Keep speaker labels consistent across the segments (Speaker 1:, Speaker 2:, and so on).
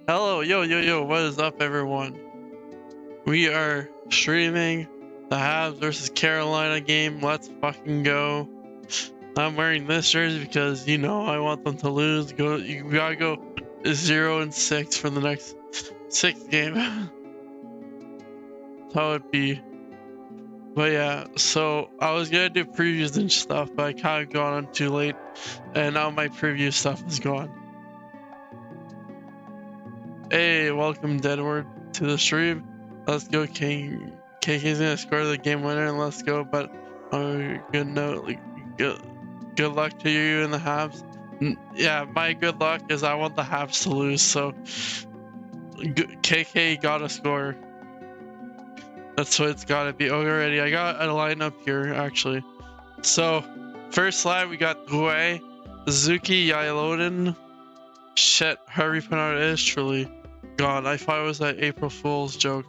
Speaker 1: Hello, yo, what is up, everyone? We are streaming the Habs versus Carolina game. Let's fucking go. I'm wearing this jersey because, I want them to lose. You gotta go 0-6 for the next 6 game. How it be. But yeah, so I was gonna do previews and stuff, but I kind of got on too late, and now my preview stuff is gone. Hey, welcome Deadward to the stream. Let's go, King. KK's gonna score the game winner, and let's go. But good note, good luck to you and the Habs. Yeah, my good luck is I want the Habs to lose, so KK gotta score. That's what it's gotta be. Already, I got a lineup here actually. So first line we got Gue, Zuki, Yailoden. Shit, however you pronounce it is truly gone. I thought it was an April Fool's joke.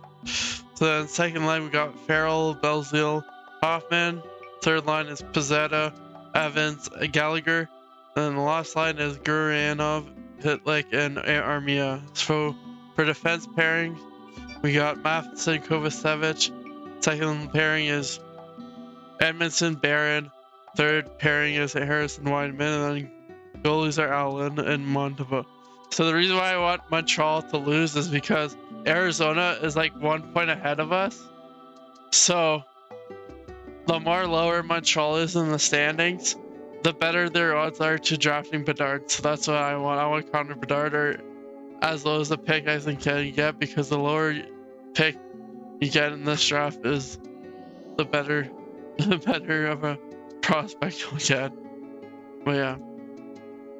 Speaker 1: So then second line we got Farrell, Belzile, Hoffman. Third line is Pizzetta, Evans, Gallagher. And then the last line is Guranov, Hitlik, and Armia. So for defense pairings, we got Matheson, Kovacevic. Second pairing is Edmondson, Barron. Third pairing is Harrison Wideman, and then goalies are Allen and Montova. So the reason why I want Montreal to lose is because Arizona is like 1 point ahead of us. So the more lower Montreal is in the standings, the better their odds are to drafting Bedard. So that's what I want. I want Connor Bedard, or as low as the pick I think you get, because the lower pick you get in this draft is the better of a prospect you'll get. But yeah.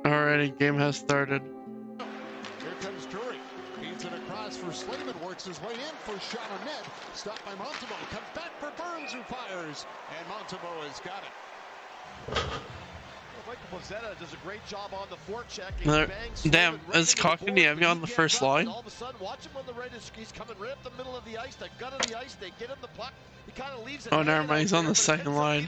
Speaker 1: Alrighty, game has started.
Speaker 2: Here comes Drury. Feeds it across for Slayman. Works his way in for shot on net. Stopped by Montembeault. Comes back for Burns, who fires. And Montembeault has got it.
Speaker 3: Michael Pizzetta does a great job on the forecheck.
Speaker 1: Damn, is Kotkaniemi on the first line?
Speaker 3: All of a sudden, watch him on the right. He's coming right up the middle of the ice. The gut of the ice. They get him the puck. He kind of leaves it.
Speaker 1: Oh, never mind. He's on the second line.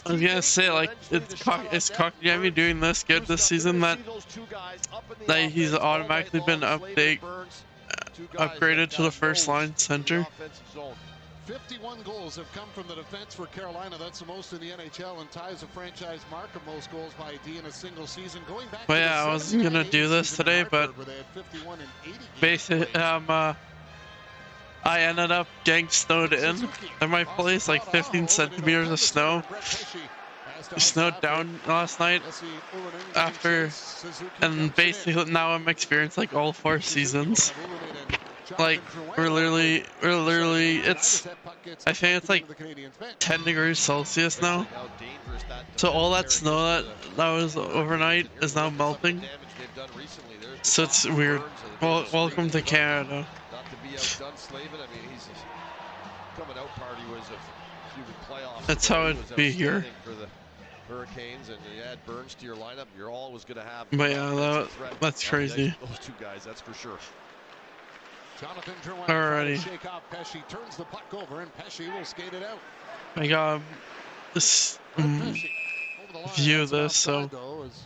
Speaker 1: I was gonna say, like, is Kotkaniemi doing this good this season that he's automatically been upgraded to the first line center?
Speaker 2: 51 goals have come from the defense for Carolina. That's the most in the NHL and ties a franchise mark of most goals by a D in a single season. Going back.
Speaker 1: But yeah, I wasn't gonna do this today, but basically, I ended up getting snowed in at my place, like 15 centimeters of snow. It snowed down last night and basically now I'm experiencing like all 4 seasons. Like we're literally, I think it's like 10 degrees Celsius now. So all that snow that was overnight is now melting. So it's weird. Well, welcome to Canada. That's how it'd be here.
Speaker 3: Hurricanes, and you add Burns to your lineup, you're always going to have.
Speaker 1: But yeah, that's crazy.
Speaker 3: Those 2 guys, that's for sure.
Speaker 1: Alrighty.
Speaker 2: Turns the puck over, and Pesce will skate it out.
Speaker 1: I got this view of this, so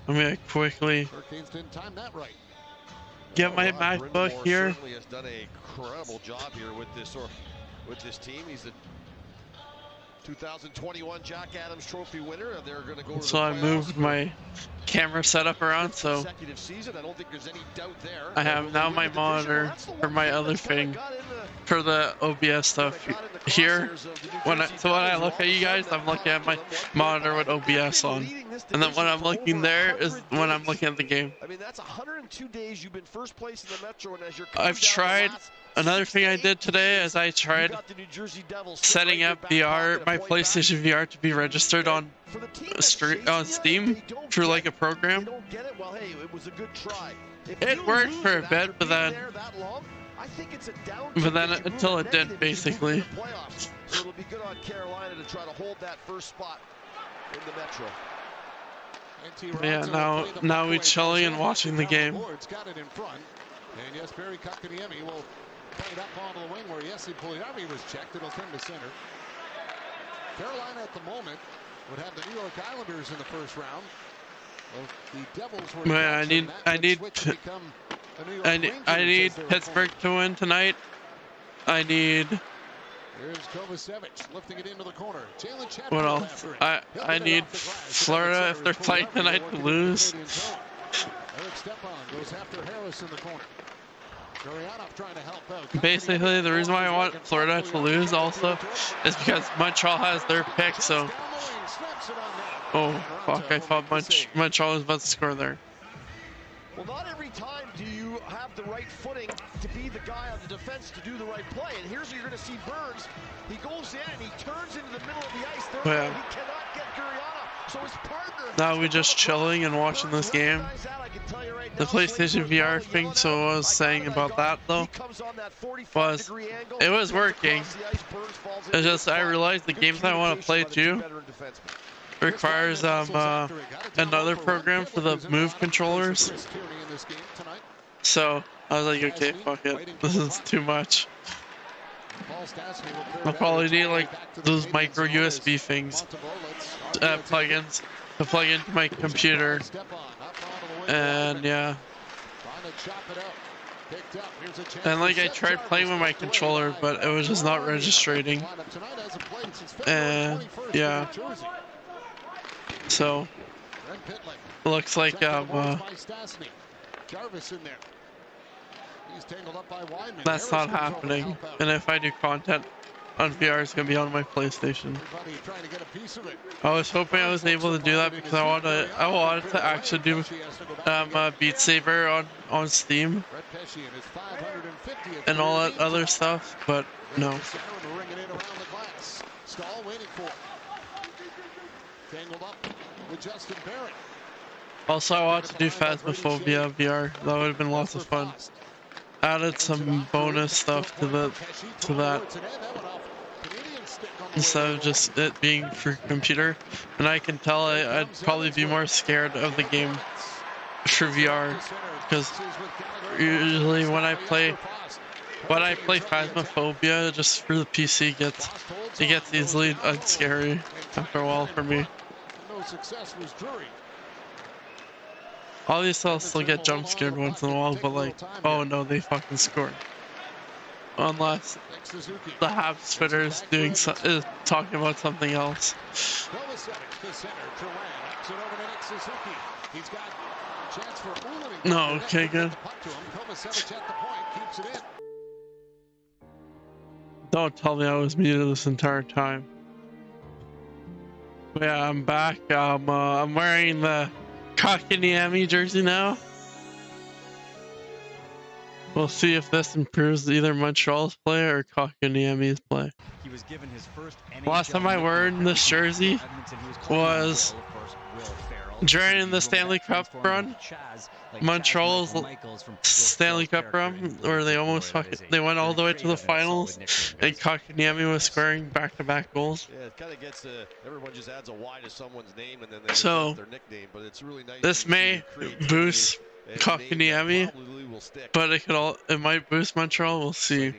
Speaker 1: I'm gonna quickly get my MacBook here.
Speaker 3: Certainly has done a incredible job here with this team. He's the 2021 Jack Adams Trophy winner, and they're going to go.
Speaker 1: So I moved my camera setup around, so
Speaker 3: I don't think there's any doubt there.
Speaker 1: I have now my monitor for my other thing, for the OBS stuff here. When I look at you guys, I'm looking at my monitor with OBS on, and then when I'm looking there is when I'm looking at the game.
Speaker 3: I mean, that's 102 days you've been first place in the Metro, and as you're
Speaker 1: I've tried. Another thing I did today is I tried setting up VR, my PlayStation VR, to be registered on Steam through like a program. It worked for a bit, but then until it didn't, basically.
Speaker 3: So it'll be good on Carolina to try to hold that first spot in the Metro.
Speaker 1: Yeah, now we're chilling and watching the game.
Speaker 2: And yes, Barry Kotkaniemi will play it up onto the wing where Pugliarvi was checked. It'll come to center. Carolina at the moment would have the New York Islanders in the first round. Well, the Devils were.
Speaker 1: I need I need Pittsburgh to win tonight. I need.
Speaker 2: Here's Kovacevic lifting it into the corner.
Speaker 1: What else? I need Florida if they're playing tonight to lose.
Speaker 2: Eric Stepan goes after Harris in the corner. Gurianov trying to help out.
Speaker 1: Basically, the reason why I want Florida to lose also is because Montreal has their pick. So, oh fuck! I thought Montreal was about to score there.
Speaker 3: Well, not every time do you have the right footing to be the guy on the defense to do the right play. And here's what you're going to see Burns. He goes in and he turns into the middle of the ice. Therefore,
Speaker 1: Yeah.
Speaker 3: he cannot get Gurianov. So his partner.
Speaker 1: Now we just chilling and watching this game. The PlayStation VR thing, so I was saying about that though, was it was working. It's just I realized the games I want to play too requires another program for the Move controllers. So I was like, okay, fuck it, this is too much. I'll probably need like those micro USB things, plugins to plug into my computer. And yeah. And like I tried playing with my controller, but it was just not registering. And yeah. So it looks like that's not happening. And if I do content on VR, it's gonna be on my PlayStation. I was hoping I was able to do that because I wanted to actually do Beat Saber on Steam and all that other stuff, but no. Also, I want to do Phasmophobia VR. That would have been lots of fun. Added some bonus stuff to that instead of just it being for computer. And I can tell I'd probably be more scared of the game for VR because usually when I play Phasmophobia just for the PC, it gets easily unscary after a while for me. Obviously, I'll still get jump scared once in a while, but like, oh no, they fucking scored. Unless the Habs Twitter is talking about something else. No, okay, good. Don't tell me I was muted this entire time. But yeah, I'm back. I'm wearing the Kotkaniemi jersey now. We'll see if this improves either Montreal's play or Kotkaniemi's play.
Speaker 4: He was given his first
Speaker 1: Last time I wore this jersey was during the Stanley Cup run. Montreal's Stanley Cup run, where they almost they went all the way to the finals, and Kotkaniemi was scoring back-to-back goals.
Speaker 3: Yeah, it kind of gets everyone just adds a Y to someone's name and then they
Speaker 1: so
Speaker 3: their nickname, but it's really nice.
Speaker 1: This may boost Kotkaniemi, but it might boost Montreal. We'll see.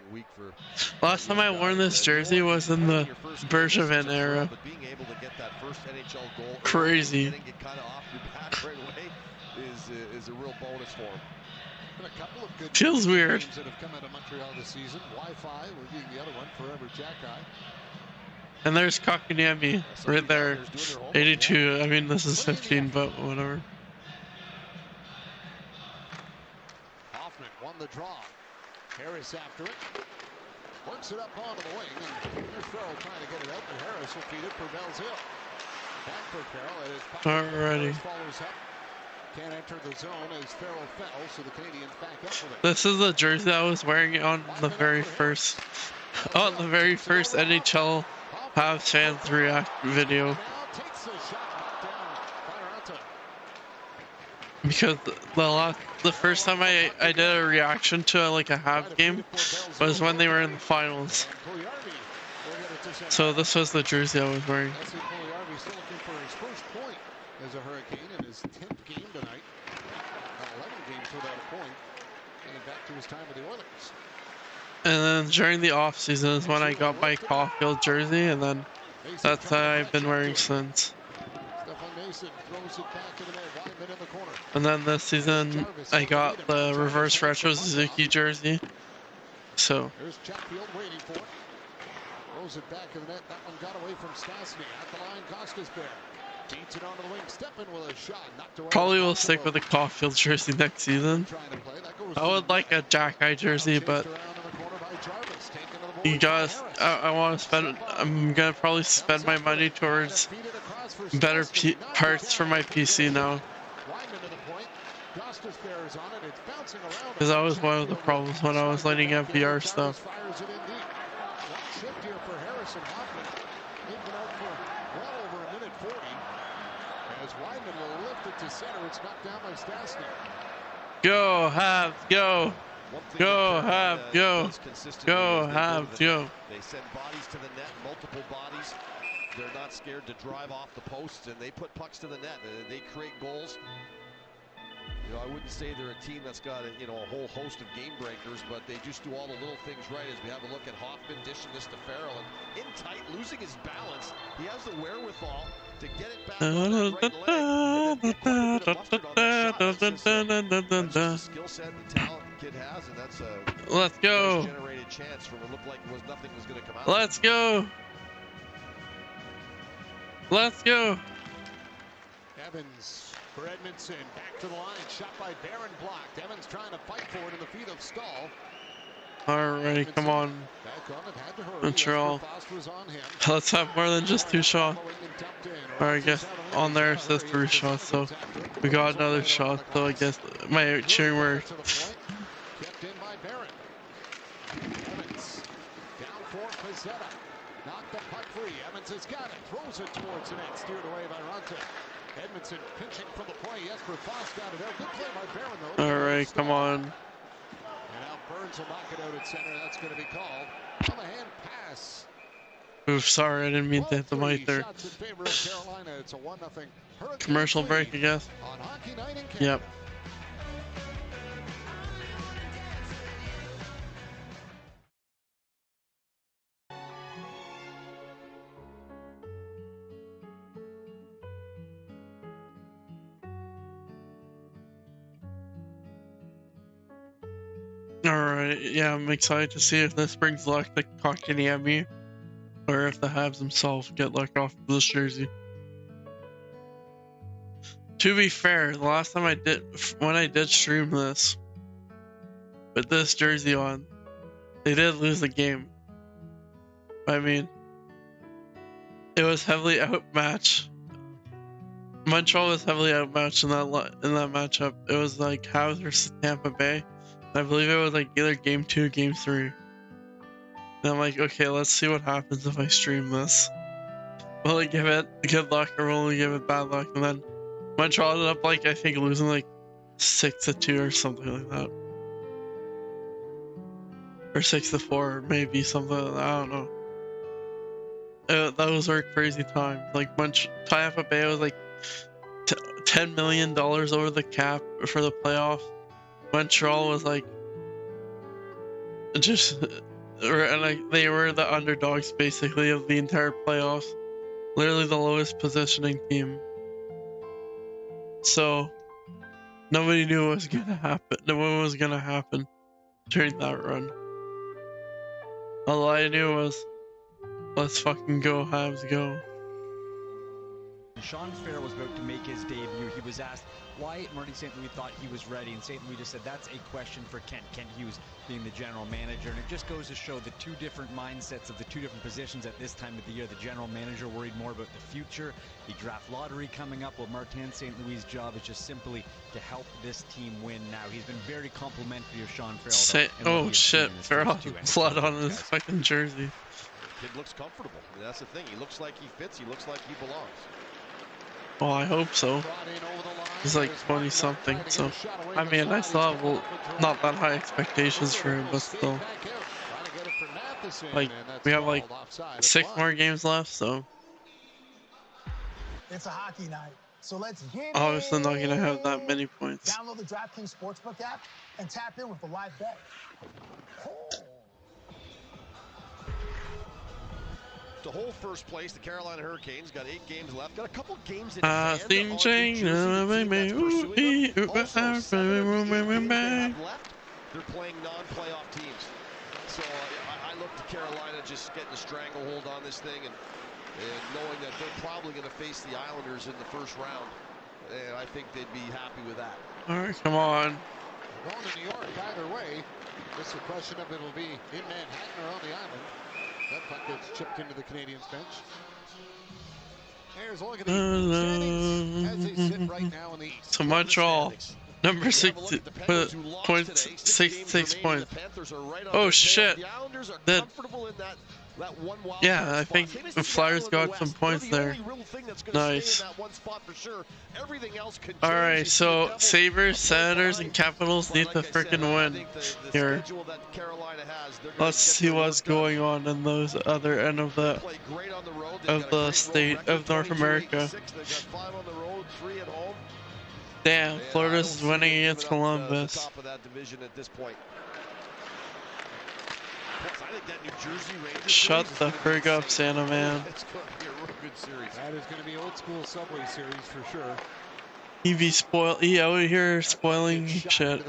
Speaker 1: Last time I wore this jersey was in the Bergevin era. Crazy.
Speaker 3: Is a real bonus for him.
Speaker 1: Feels weird.
Speaker 2: That have come out of Montreal this season. Wi-Fi would be the other one, Forever Jack-Eye.
Speaker 1: And there's Kotkaniemi right there, 82. I mean, this is 15, but whatever.
Speaker 2: Hoffman won the draw. Harris after it. Works it up onto the wing. And here's Farrell trying to get it out. And Harris will feed it for Bell's Hill. Back for Farrell.
Speaker 1: Alrighty.
Speaker 2: Follows up. Can't enter the zone as Farrell fell, so the Canadians back up with it.
Speaker 1: This is the jersey I was wearing on the very first NHL Habs fans react video. Because the first time I did a reaction to like a Habs game was when they were in the finals. So this was the jersey I was wearing.
Speaker 2: As a Hurricane in his 10th game tonight. 11 games without a point. And back to his time with the Oilers.
Speaker 1: And then during the off season is when I got my Caulfield jersey, and then that's what I've been wearing since.
Speaker 2: Stephon Mason throws it back in the net. Wyman in the corner.
Speaker 1: And then this season, I got the reverse retro Suzuki jersey. So.
Speaker 2: There's Chatfield waiting for it. Throws it back in the net. That one got away from Stastny. At the line, Gostisbehere. Beats it onto the wing. Steppin with a shot. Knocked away.
Speaker 1: Probably will stick with the Caulfield jersey next season. I would like a Jack Eye jersey, but you guys, I want to spend. I'm gonna probably spend my money towards better parts for my PC now. Because that was one of the problems when I was lighting up VR stuff. Go Habs, go! Go Habs, go! Go Habs, go!
Speaker 3: They send bodies to the net, multiple bodies. They're not scared to drive off the posts, and they put pucks to the net. They create goals. You know, I wouldn't say they're a team that's got a whole host of game breakers, but they just do all the little things right. As we have a look at Hoffman dishing this to Farrell, and in tight, losing his balance. He has the wherewithal to get it back on that right leg, and then get quite a bit of mustard on that shot. That's just the skill set, the talent the kid has, and that's a
Speaker 1: let's go.
Speaker 3: Generated chance from it looked like nothing was going to come out.
Speaker 1: Let's go. Let's go.
Speaker 2: Evans for Edmondson, back to the line, shot by Barron, blocked. Evans trying to fight for it in the feet of Stahl.
Speaker 1: Alright, come on. Montreal. Let's have more than just 2 shots. Or I guess on there it says 3 shots, so we got another shot, so I guess my cheering worked.
Speaker 2: Kept in by Barron. Evans down for Pizzetta. Knocked the puck free. Evans has got it. Throws it towards the net. Steered away by Ronte. Edmondson pinching from the point. Jesper Foss got it out. Good play by Barron, though.
Speaker 1: Alright, come on.
Speaker 2: And now Burns will knock it out at center. That's going to be called on the hand pass.
Speaker 1: Oof, sorry, I didn't mean to hit the mic there.
Speaker 2: It's a 1-0
Speaker 1: commercial break, I guess.
Speaker 2: On Hockey Night in Canada.
Speaker 1: Yep. Alright, yeah, I'm excited to see if this brings luck to Kotkaniemi, or if the Habs themselves get luck off of this jersey. To be fair, the last time when I did stream this, with this jersey on, they did lose the game. I mean, it was heavily outmatched. Montreal was heavily outmatched in that matchup. It was like Habs versus Tampa Bay. I believe it was like either game 2 or game 3. And I'm like, okay, let's see what happens if I stream this. Will it give it good luck or will it give it bad luck? And then Montreal ended up like, I think, losing like 6-2 or something like that. Or 6-4, maybe something like that. I don't know. Those were crazy times. Like Tampa Bay was like $10 million over the cap for the playoffs. Montreal was like they were the underdogs basically of the entire playoffs. Literally the lowest positioning team. So nobody knew what was gonna happen. No one was gonna happen during that run. All I knew was, let's fucking go, Habs, go.
Speaker 4: Sean Farrell was about to make his debut. He was asked why Marty St. Louis thought he was ready, and St. Louis just said that's a question for Kent Hughes being the general manager. And it just goes to show the two different mindsets of the two different positions at this time of the year. The general manager worried more about the future, the draft lottery coming up, while Martin St. Louis' job is just simply to help this team win now. He's been very complimentary of Sean Farrell.
Speaker 1: Oh shit, Farrell has blood on his fucking jersey.
Speaker 3: The kid looks comfortable. I mean, that's the thing. He looks like he fits. He looks like he belongs.
Speaker 1: Well, I hope so. He's like 20 something, so I mean, I still have not that high expectations for him, but still. Like, we have like 6 more games left, so.
Speaker 5: It's a hockey night, so let's get
Speaker 1: obviously not gonna have that many points.
Speaker 5: Download the DraftKings Sportsbook app and tap in with a live bet.
Speaker 3: to hold first place. The Carolina Hurricanes got 8 games left. Got a couple games in hand on New
Speaker 1: Think
Speaker 3: Jersey, the team that's pursuing them. Also, 7 of the 8 games they have left, they're playing non-playoff teams. So I look to Carolina just getting a stranglehold on this thing and knowing that they're probably going to face the Islanders in the first round. And I think they'd be happy with that.
Speaker 1: All right, come on.
Speaker 2: Going to New York either way. Just a question of it'll be in Manhattan or on the island. That puck gets chipped into the Canadiens bench. Here's a look at the standings as they sit right now in the East.
Speaker 1: So Montreal, number 60 points, 66 points. Oh shit! That. Yeah, I think the Flyers got some points there. Nice. Alright, so Sabres, Senators, and Capitals need to freaking win here. Let's see what's going on in those other end of the state of North America. Damn, Florida's winning against Columbus. Shut the frig up, Santa Man.
Speaker 2: It's going to be a real good series. That is going to be old school Subway series for sure.
Speaker 1: He out here spoiling shit.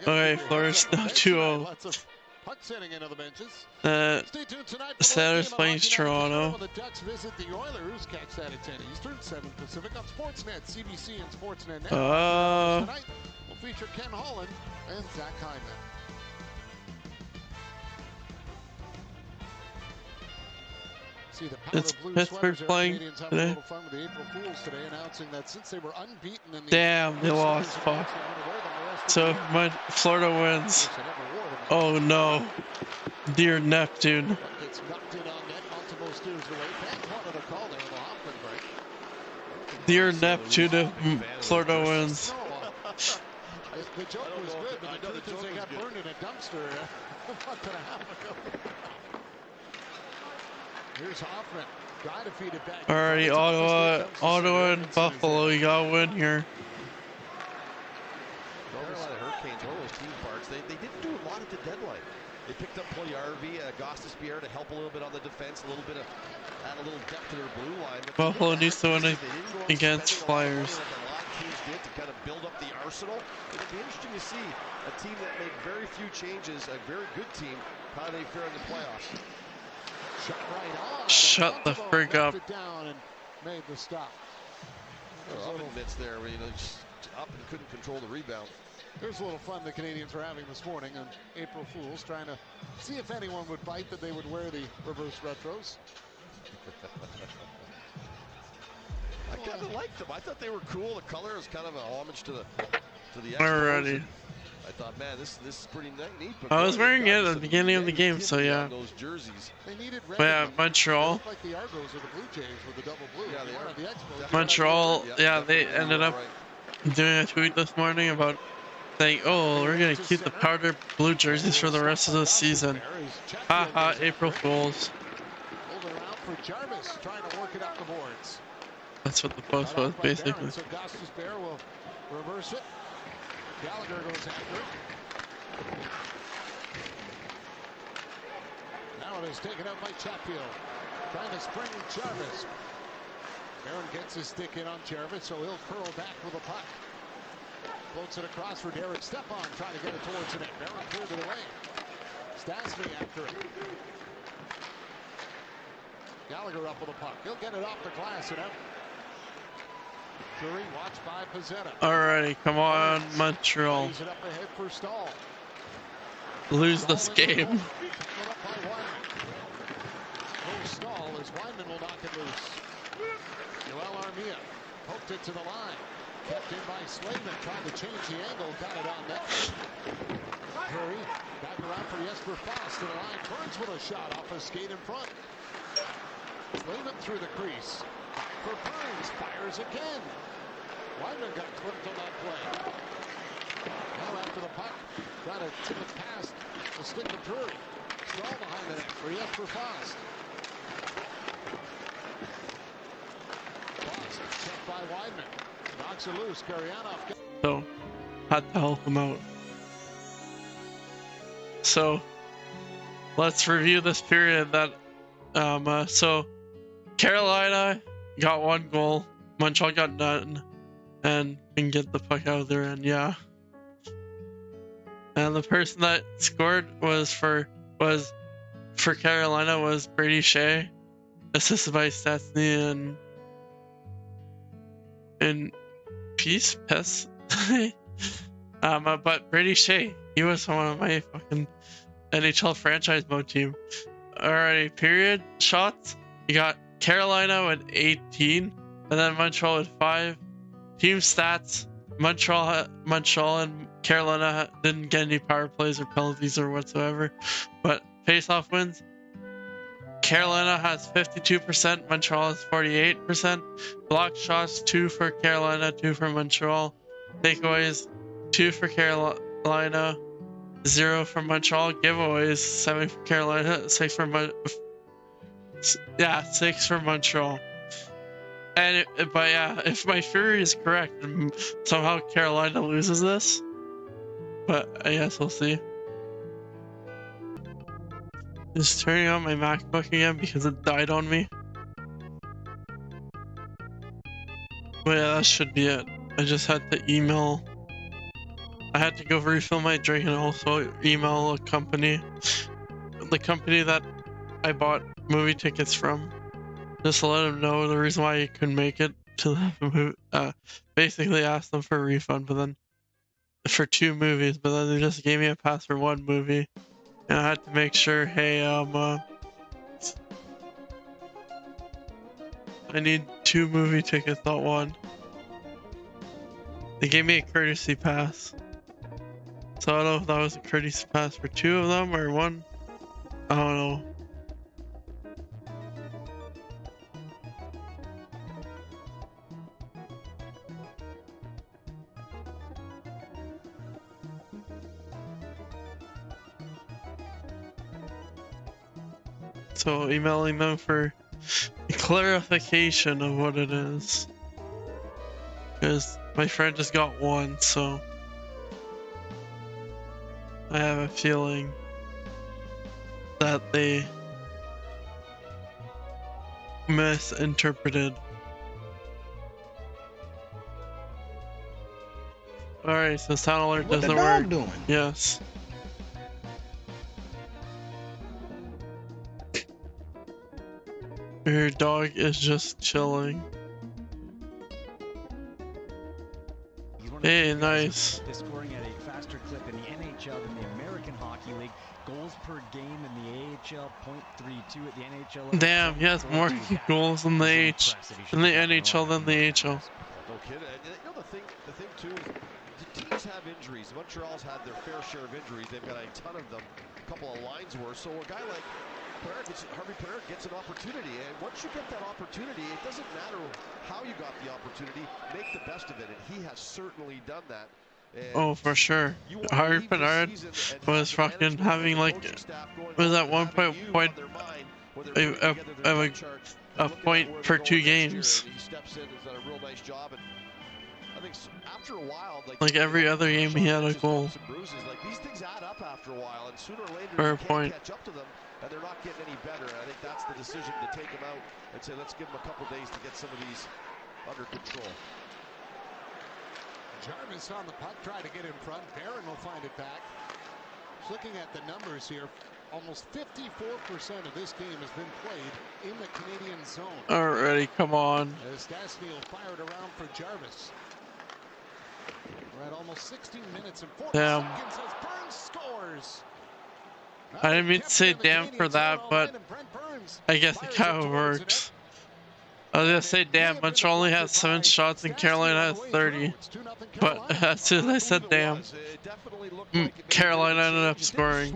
Speaker 1: Okay, Florida's now 2-0.
Speaker 2: Pucks hitting into the benches.
Speaker 1: Stay tuned tonight. Senators playing Toronto.
Speaker 2: The Ducks visit the Oilers. Catch that at 10 Eastern, 7 Pacific on Sportsnet, CBC, and Sportsnet Now. Tonight will feature Ken Holland and Zach Hyman. See the
Speaker 1: It's Pittsburgh playing today.
Speaker 2: Fun with the April Fools today, announcing that since they were unbeaten in the
Speaker 1: damn, they lost. Fuck. So my Florida wins. Oh no, dear Neptune.
Speaker 2: Gets knocked in on net. Multiple steers away. Fans wanted a call there in the Hoffman break.
Speaker 1: Dear Neptune, if Florida wins.
Speaker 2: The joke was good, but the truth is they got burned in a dumpster a month and a half ago. Here's Hoffman. Trying to feed it back.
Speaker 1: Alrighty, Ottawa and Buffalo, you got a win here.
Speaker 3: Carolina Hurricanes, one of those team parts. They didn't do a lot at the deadline. They picked up Puljujärvi, Gostisbehere to help a little bit on the defense, add a little depth to their blue line.
Speaker 1: Buffalo needs to win against Flyers.
Speaker 3: A lot of teams did to kind of build up the arsenal. It'll be interesting to see a team that made very few changes, a very good team, how they fare in the playoffs.
Speaker 2: Shot right on.
Speaker 1: Shut the frig up.
Speaker 2: It down and made the stop.
Speaker 3: Up in mitts there, just up and couldn't control the rebound.
Speaker 2: There's a little fun the Canadians are having this morning on April Fools, trying to see if anyone would bite that they would wear the reverse retros.
Speaker 3: I kind of liked them. I thought they were cool. The color is kind of a homage to the
Speaker 1: Alrighty.
Speaker 3: I thought, man, this is pretty neat.
Speaker 1: I was wearing it at the beginning of the game, so yeah.
Speaker 3: Those jerseys.
Speaker 2: They needed red.
Speaker 1: Yeah, Montreal.
Speaker 2: Like the Argos or the Blue Jays with the double blue.
Speaker 3: Yeah, they are.
Speaker 1: Montreal, yeah, they ended up doing a tweet this morning about saying, oh, we're going to keep the powder blue jerseys for the rest of the season. Haha, April Fools.
Speaker 2: Moving around for Jarvis, trying to work it up the boards.
Speaker 1: That's what the post was, basically.
Speaker 2: So Gostisbehere will reverse it. Gallagher goes after it. Now it is taken up by Chatfield. Trying to spring Jarvis. Aaron gets his stick in on Jarvis, so he'll curl back with a puck. Floats it across for Derek Stepan, trying to get it towards the net. Barron cleared it away. Stastny after it. Gallagher up with a puck. He'll get it off the glass and out. Drury watched by Pezzetta.
Speaker 1: Alrighty, come on, Montreal.
Speaker 2: It up ahead for Stahl.
Speaker 1: Lose this game.
Speaker 2: Stahl as Wyman will knock it loose. Joel Armia poked it to the line. Kept in by Slavin, trying to change the angle. Got it on net. Drury back around for Jesper Fast to the line. Burns with a shot off a skate in front. Slavin through the crease. For Burns, fires again. Wyman got clipped on that play. Now after the puck, trying to tip it past the stick of Drury. Stahl behind the net for Jesper Fast. Fast checked by Wyman. Knocks it loose. Karyanov.
Speaker 1: So, had to help him out. So, let's review this period that So Carolina got 1 goal, Montreal got none, and can get the puck out of their end. Yeah. And the person that scored was for Carolina was Brady Shea, assisted by Stastny and Peace Pest. But Brady Shea, he was one of my fucking NHL franchise mode team. Alrighty, period shots. You got Carolina with 18, and then Montreal with 5. Team stats: Montreal and Carolina didn't get any power plays or penalties or whatsoever. But face-off wins: Carolina has 52%, Montreal has 48%. Block shots: 2 for Carolina, 2 for Montreal. Takeaways: 2 for Carolina, 0 for Montreal. Giveaways: 7 for Carolina, 6 for Montreal. But yeah, if my theory is correct, somehow Carolina loses this. But I guess we'll see. Just turning on my MacBook again because it died on me. But yeah, that should be it. I just had to email. I had to go refill my drink and also email a company. The company that I bought movie tickets from. Just to let them know the reason why you couldn't make it to the movie. Basically asked them for a refund, but then for 2 movies, but then they just gave me a pass for 1 movie. And I had to make sure, hey, I need 2 movie tickets, not 1. They gave me a courtesy pass. So I don't know if that was a courtesy pass for 2 of them or 1. I don't know. So emailing them for clarification of what it is. Because my friend just got 1, so I have a feeling that they misinterpreted. Alright, so sound alert doesn't work.
Speaker 6: Doing?
Speaker 1: Yes. Your dog is just chilling. Hey, nice.
Speaker 4: Is scoring at a faster clip in the NHL than the American Hockey League. Goals per game in the AHL, .32 at the NHL level.
Speaker 1: Damn, he has more goals in the NHL than the AHL.
Speaker 3: No kidding. You know the thing too is the teams have injuries. Montreal's had their fair share of injuries. They've got a ton of them. A couple of lines worth. So a guy like Harvey Pinard gets an opportunity, and once you get that opportunity, it doesn't matter how you got the opportunity. Make the best of it, and he has certainly done that.
Speaker 1: Oh, for sure. Harvey Pinard was fucking having like, was at one point a point per 2 games.
Speaker 3: He steps in and does a real nice job. And I think after a while,
Speaker 1: like every other game, he had a goal.
Speaker 3: Like these things add up after a while, and sooner or later
Speaker 1: you
Speaker 3: can't catch up to them, and they're not getting any better. And I think that's the decision to take him out and say, let's give him a couple days to get some of these under control.
Speaker 2: Jarvis on the puck, try to get in front. Barron will find it back. Just looking at the numbers here, almost 54% of this game has been played in the Canadian zone.
Speaker 1: Alrighty, come on.
Speaker 2: As Stastny fired around for Jarvis. We're at almost 16 minutes and 40 seconds as Burns scores.
Speaker 1: I didn't mean to say damn for that, but I guess it kind of works. I was gonna say damn, Montreal only has 7 shots and Carolina has 30. But as soon as I said damn, Carolina ended up scoring.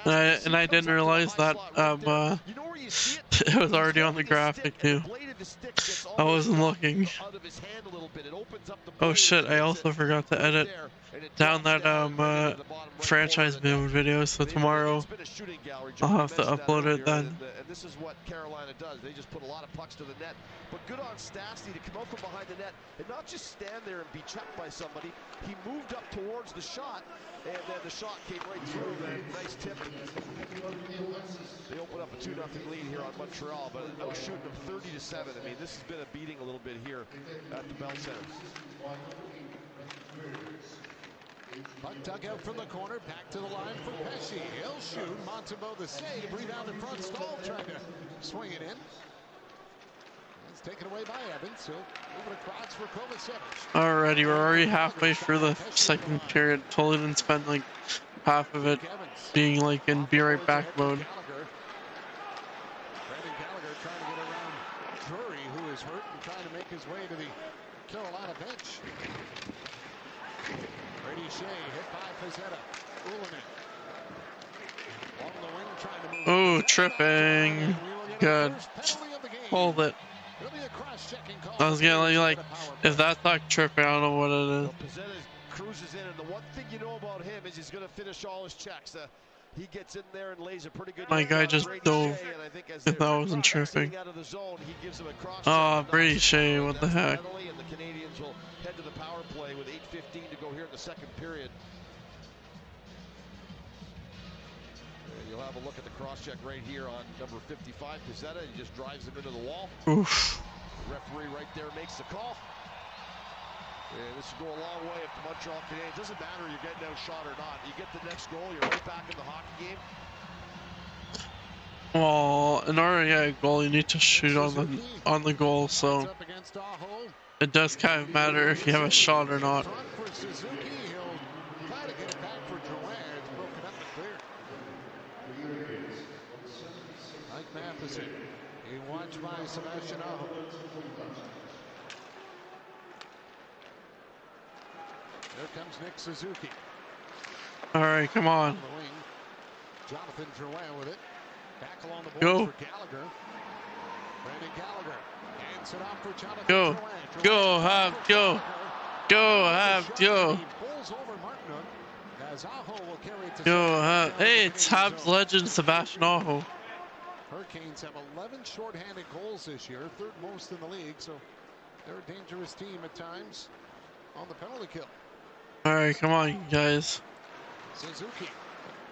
Speaker 1: And I didn't realize that it was already on the graphic too. I wasn't looking. Oh shit, I also forgot to edit
Speaker 3: And it
Speaker 1: down
Speaker 3: drops
Speaker 1: that
Speaker 3: down right into the bottom right corner
Speaker 1: franchise
Speaker 3: of the net.
Speaker 1: move video, so
Speaker 3: It's
Speaker 1: tomorrow
Speaker 3: been a shooting gallery.
Speaker 1: I'll
Speaker 3: Joe, you
Speaker 1: have to
Speaker 3: mentioned that
Speaker 1: upload it
Speaker 3: earlier,
Speaker 1: then.
Speaker 3: and this is what Carolina does. They just put a lot of pucks to the net. But good on Stastny to come out from behind the net and not just stand there and be checked by somebody. He moved up towards the shot, and then the shot came right through. And nice tip. They open up a 2-0 lead here on Montreal, but out shooting them 30-7. I mean, this has been a beating a little bit here at the Bell Center.
Speaker 2: Puck dug out from the corner, back to the line for Pesce. He'll shoot. Montembeault the save. Rebound in front. Stahl trying to swing it in. It's taken away by Evans. He'll move it across for Kovacevic.
Speaker 1: Alrighty, we're already halfway through the second period. Totally didn't spend like half of it being like in be right back mode.
Speaker 2: Brandon Gallagher trying to get around Drury, who is hurt and trying to make his way to the Carolina bench. Brady Shea hit by Pizzetta. Ullinen. Along the wing trying to move.
Speaker 1: Oh, tripping. Good. Hold it.
Speaker 2: It'll be a cross-checking call.
Speaker 1: I was gonna like, if that's not tripping, I don't know what it is.
Speaker 3: Well, Pizzetta cruises in, and the one thing you know about him is he's going to finish all his checks. He gets in there and lays a pretty good.
Speaker 1: My guy just dove. If that wasn't tripping. Oh, Brady Shea, what the heck?
Speaker 3: And the Canadians will head to the power play with 8:15 to go here in the second period. You'll have a look at the cross-check right here on number 55, Pizzetta. He just drives him into the wall.
Speaker 1: Oof.
Speaker 3: The referee right there makes the call. And this will go a long way if the Montreal Canadiens. Doesn't matter you're getting outshot or not. You get the next goal, you're right back in the hockey game.
Speaker 1: Well, in order to get a goal, you need to shoot on the goal, so it does kind of matter if you have a shot or not.
Speaker 2: He watched by Sebastian Aho. There comes Nick Suzuki.
Speaker 1: All right, come on.
Speaker 2: Jonathan Drouin with it. Back along the
Speaker 1: Go.
Speaker 2: boards for Gallagher. Brandon Gallagher hands it off for Jonathan
Speaker 1: Go.
Speaker 2: Drouin.
Speaker 1: Go, Habs, go. Go, Habs, go.
Speaker 2: He pulls over Martinuk as Aho will carry it to
Speaker 1: Go,
Speaker 2: center.
Speaker 1: Habs. Hey, it's Habs legend Sebastian Aho.
Speaker 2: Hurricanes have 11 shorthanded goals this year, third most in the league, so they're a dangerous team at times on the penalty kill.
Speaker 1: All right, come on, you guys.
Speaker 2: Suzuki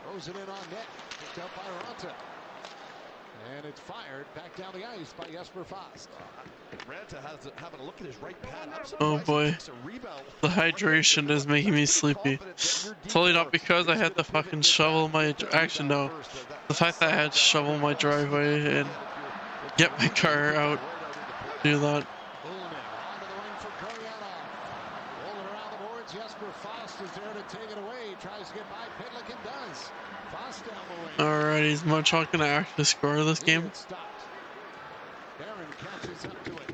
Speaker 2: throws it in on net, picked up by Ranta. And it's fired back down the ice by Jesper Fast.
Speaker 3: Ranta having a look at his right pad.
Speaker 1: Oh boy, the hydration is making me sleepy. Totally not because I had to fucking shovel my, actually no, the fact that I had to shovel my driveway and get my car out, do that.
Speaker 2: Jesper Fast is there to take it away. Tries to get by Pitlick and does. Fast down the wing.
Speaker 1: Alright, is Montreal gonna actually score this game?
Speaker 2: Barron catches up to it.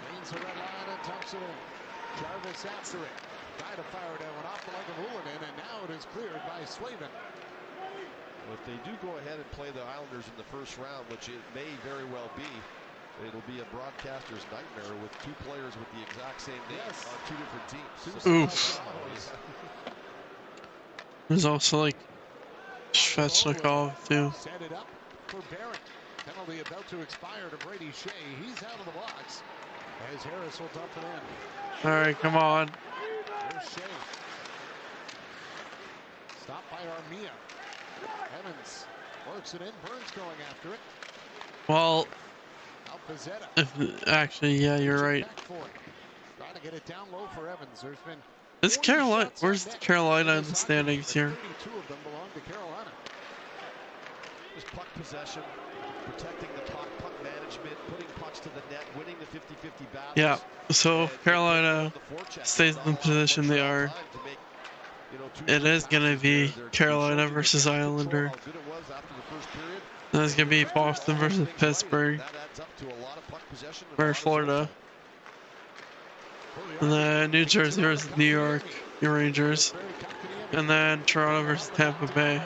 Speaker 2: Gains the red line and tucks it in. Jarvis after it. Tried to fire it out, went off the leg of Ullinen, and now it is cleared by Slavin.
Speaker 3: Well, if they do go ahead and play the Islanders in the first round, which it may very well be, it'll be a broadcaster's nightmare with two players with the exact same name on two different teams.
Speaker 1: Oof. There's also like Svechnikov too.
Speaker 2: Set it up for Barron. Penalty about to expire to Brady Shea. He's out of the box as Harris will dump it in.
Speaker 1: All right, come on.
Speaker 2: There's Shea. Stopped by Armia. Evans works it in. Burns going after it.
Speaker 1: Well,
Speaker 2: Pizzetta.
Speaker 1: actually, yeah, you're right.
Speaker 2: Trying to get it down low for Evans. There's been
Speaker 1: It's Carolina. Where's Carolina in the standings here?
Speaker 2: 32 of them belong to Carolina.
Speaker 3: Just puck possession, protecting the puck, puck management, putting pucks to the net, winning the 50-50 battles.
Speaker 1: Yeah, so Carolina stays in the position they are. It is going to be Carolina versus Islander. Then it's going to be Boston versus Pittsburgh. Or Florida. And then New Jersey versus New York Rangers. And then Toronto versus Tampa Bay.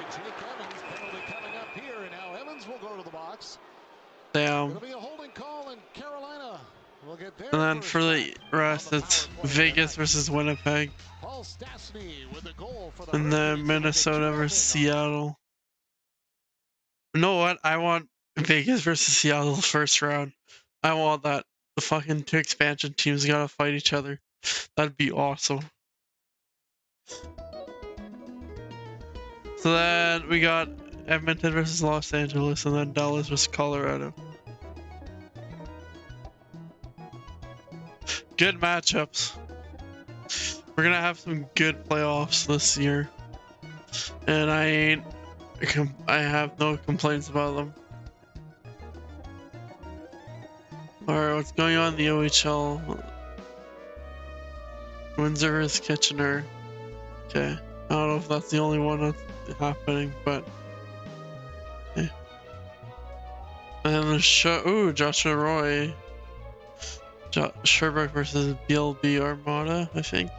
Speaker 1: Damn. And then for the rest, it's Vegas versus Winnipeg.
Speaker 2: Stastny with a goal for the
Speaker 1: And then
Speaker 2: Hurricanes.
Speaker 1: Minnesota versus Seattle. You know what? I want Vegas versus Seattle the first round. I want that. The fucking two expansion teams gotta fight each other. That'd be awesome. So then we got Edmonton versus Los Angeles, and then Dallas versus Colorado. Good matchups. We're gonna have some good playoffs this year, and I have no complaints about them. Alright, what's going on in the OHL? Windsor versus Kitchener. Okay, I don't know if that's the only one that's happening, but okay. And then there's Joshua Roy. Sherbrooke versus BLB Armada, I think.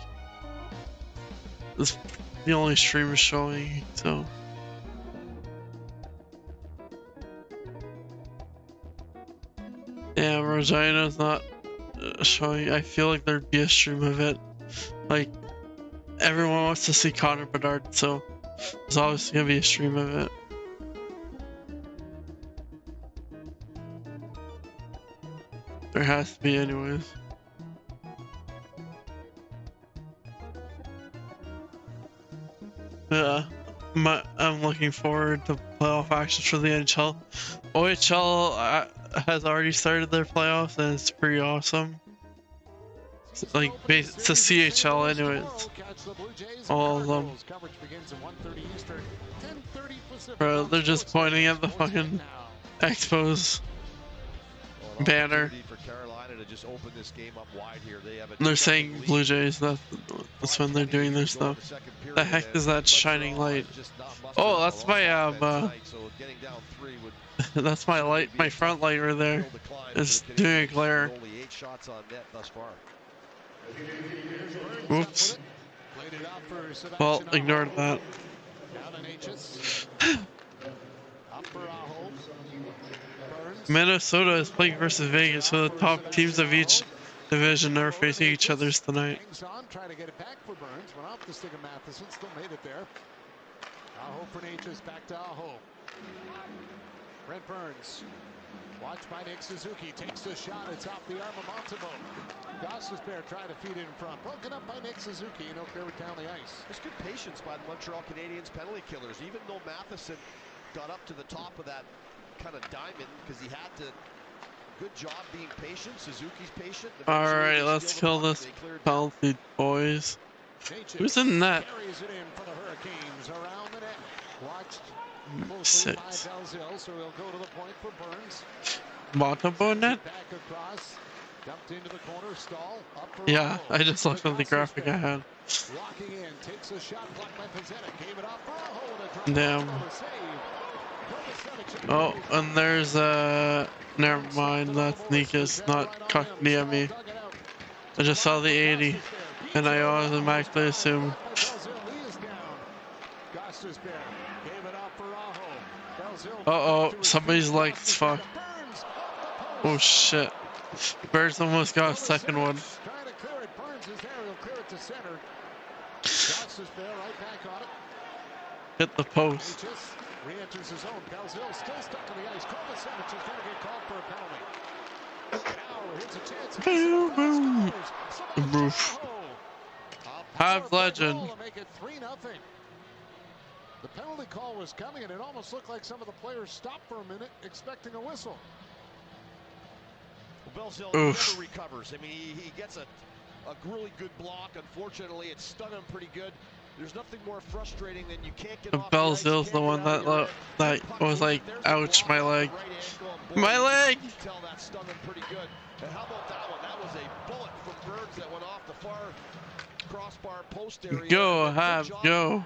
Speaker 1: It's the only stream showing, so. Yeah, Regina's not showing. I feel like there'd be a stream of it. Like, everyone wants to see Connor Bedard, so there's obviously gonna be a stream of it. There has to be, anyways. Yeah, I'm looking forward to playoff action for the NHL. OHL has already started their playoffs, and it's pretty awesome. It's like it's a CHL, anyways. All of them. Bro, they're just pointing at the fucking Expos banner. They're saying Blue Jays. That's when they're doing their stuff. The heck is that shining light? Oh, that's my that's my light. My front light right there is doing a glare. Oops. Well, ignore that. Minnesota is playing versus Vegas, so the top teams of each division are facing each other tonight.
Speaker 2: Trying to get it back for Burns. Went off the stick of Matheson. Still made it there. Aho for Natchez. Back to Aho. Brent Burns. Watched by Nick Suzuki. Takes the shot. It's off the arm of Montemo. Gostisbehere trying to feed it in front. Broken up by Nick Suzuki. No clear it down the ice.
Speaker 3: There's good patience by the Montreal Canadiens penalty killers. Even though Matheson got up to the top of that kind of diamond because he had to. Good job being patient. Suzuki's patient.
Speaker 1: Alright, let's kill this penalty, boys. Who's in net?
Speaker 2: Carries it in for the Hurricanes around the net. Watched
Speaker 1: Six.
Speaker 2: by Belzil, so he'll go to the point for Burns.
Speaker 1: Montebo net?
Speaker 2: Back across. Dumped into the corner. Stall. Up for
Speaker 1: Yeah,
Speaker 2: Aho.
Speaker 1: I just looked at the graphic I had.
Speaker 2: Walking in. Takes a shot. Blocked by Pezzetta. Gave it off for Aho.
Speaker 1: Damn. Oh, and there's never mind, that's Nikas, not Kotkaniemi. I just saw the 80, and I automatically assumed. Uh-oh, somebody's like, fuck. Oh shit. Birds almost got a second one. Hit the post.
Speaker 2: Re-enters his own. Belzil still stuck on the ice. Kovacevic is going to get called for a penalty. Now here's a chance.
Speaker 1: Boom, boom. Roof. Habs legend.
Speaker 2: Make it 3-0. The penalty call was coming, and it almost looked like some of the players stopped for a minute, expecting a whistle.
Speaker 3: Well, Belzil never recovers. I mean, he gets a really good block. Unfortunately, it stung him pretty good. There's nothing more frustrating than you can't get off
Speaker 1: Belzil's the one that was like, ouch, my leg. My leg!
Speaker 3: Tell that stung him pretty good. And how about that one? That was a bullet from Burns that went off the far crossbar post area.
Speaker 1: Go, Habs, go.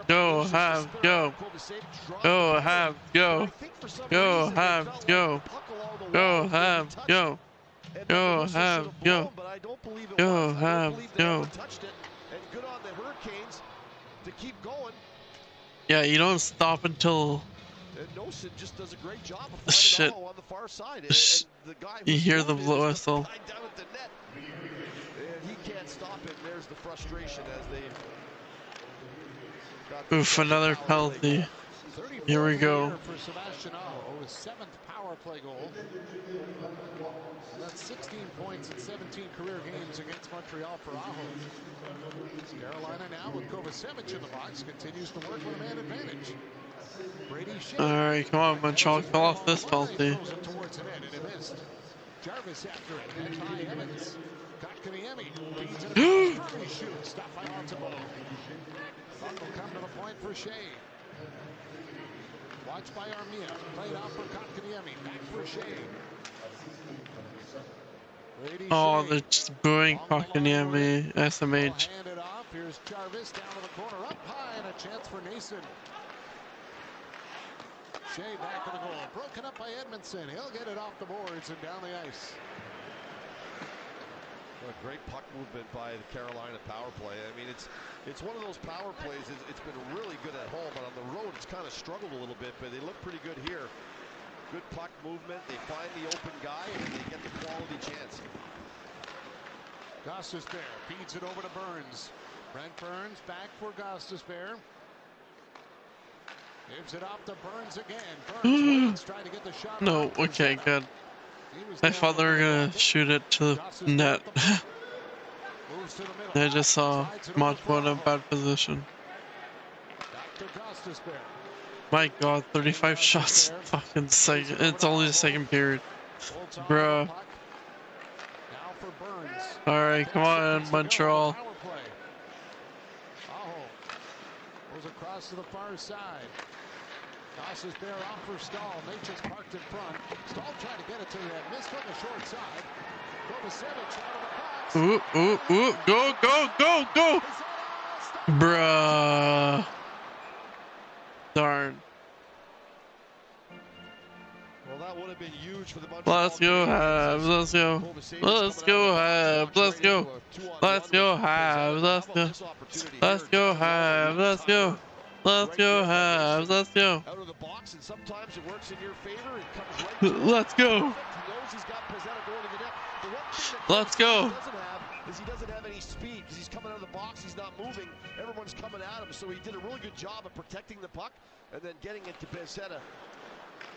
Speaker 1: Go, Habs, go. Go, Habs, go. Go, Habs, go. Go, Habs, go. Go, Habs, go. Go, Habs, go.
Speaker 3: And good on the Hurricanes to keep going.
Speaker 1: Yeah, you don't stop until.
Speaker 3: And Nosen just does a great job of
Speaker 1: Shit.
Speaker 3: finding on the far side. And
Speaker 1: You
Speaker 3: the guy
Speaker 1: hear the whistle.
Speaker 3: down at the net. And he can't can't stop it. There's the frustration as they got
Speaker 1: Oof, another penalty. Here we go.
Speaker 2: For Sebastian Aho, his 7th power play goal. And that's 16 points in 17 career games against Montreal for Aho. Carolina now with Kovacevic in the box continues to work with a man advantage. Brady Shea.
Speaker 1: All right, come on, Montreal, call off this penalty.
Speaker 2: Throws it towards the net and it missed. Jarvis after it. Net by Evans. Kotkaniemi feeds it across. Curry shoots. Stopped by Montembeault. Buck will come to the point for Shea. Watched by Armia. Played out for Kotkaniemi. Back for Shea.
Speaker 1: Oh, they're just booing Kotkaniemi, SMH.
Speaker 2: Hand it off. Here's Jarvis down to the corner. Up high and a chance for Nason. Shea back to the goal. Broken up by Edmondson. He'll get it off the boards and down the ice.
Speaker 3: What a great puck movement by the Carolina power play. I mean, it's one of those power plays. It's been really good at home, but on the road it's kind of struggled a little bit. But they look pretty good here. Good puck movement. They find the open guy and they get the quality chance.
Speaker 2: Gostisbehere feeds it over to Burns. Brent Burns back for Gostisbehere. Gives it off to Burns again. Burns trying to get the shot.
Speaker 1: No, okay, good. I thought they were gonna shoot it to the net. I just saw Montembeault in a bad position. My God, 35 shots. Fucking second. It's only the second period. Bruh. Alright, come on, Montreal.
Speaker 2: Goes across to the far side. Gostisbehere off for Stahl. Nature's parked in front. Stahl trying to get it to the net. Missed on the short side. Kovacevic out of the box.
Speaker 1: Ooh. Go. Bruh. Darn.
Speaker 3: Well, that would have been huge for the Montreal.
Speaker 1: Let's go, Habs. Let's go. Let's go, Habs. Let's go. Let's go, Habs. Let's go. Let's go, Habs. Let's go. Let's go, Habs. Let's go.
Speaker 3: Out of the box, and sometimes it works in your favor. It comes right.
Speaker 1: Let's go.
Speaker 3: He knows he's got Pezzetta going to the net. The one thing that
Speaker 1: Let's go.
Speaker 3: he doesn't have any speed because he's coming out of the box. He's not moving. Everyone's coming at him, so he did a really good job of protecting the puck and then getting it to Pezzetta,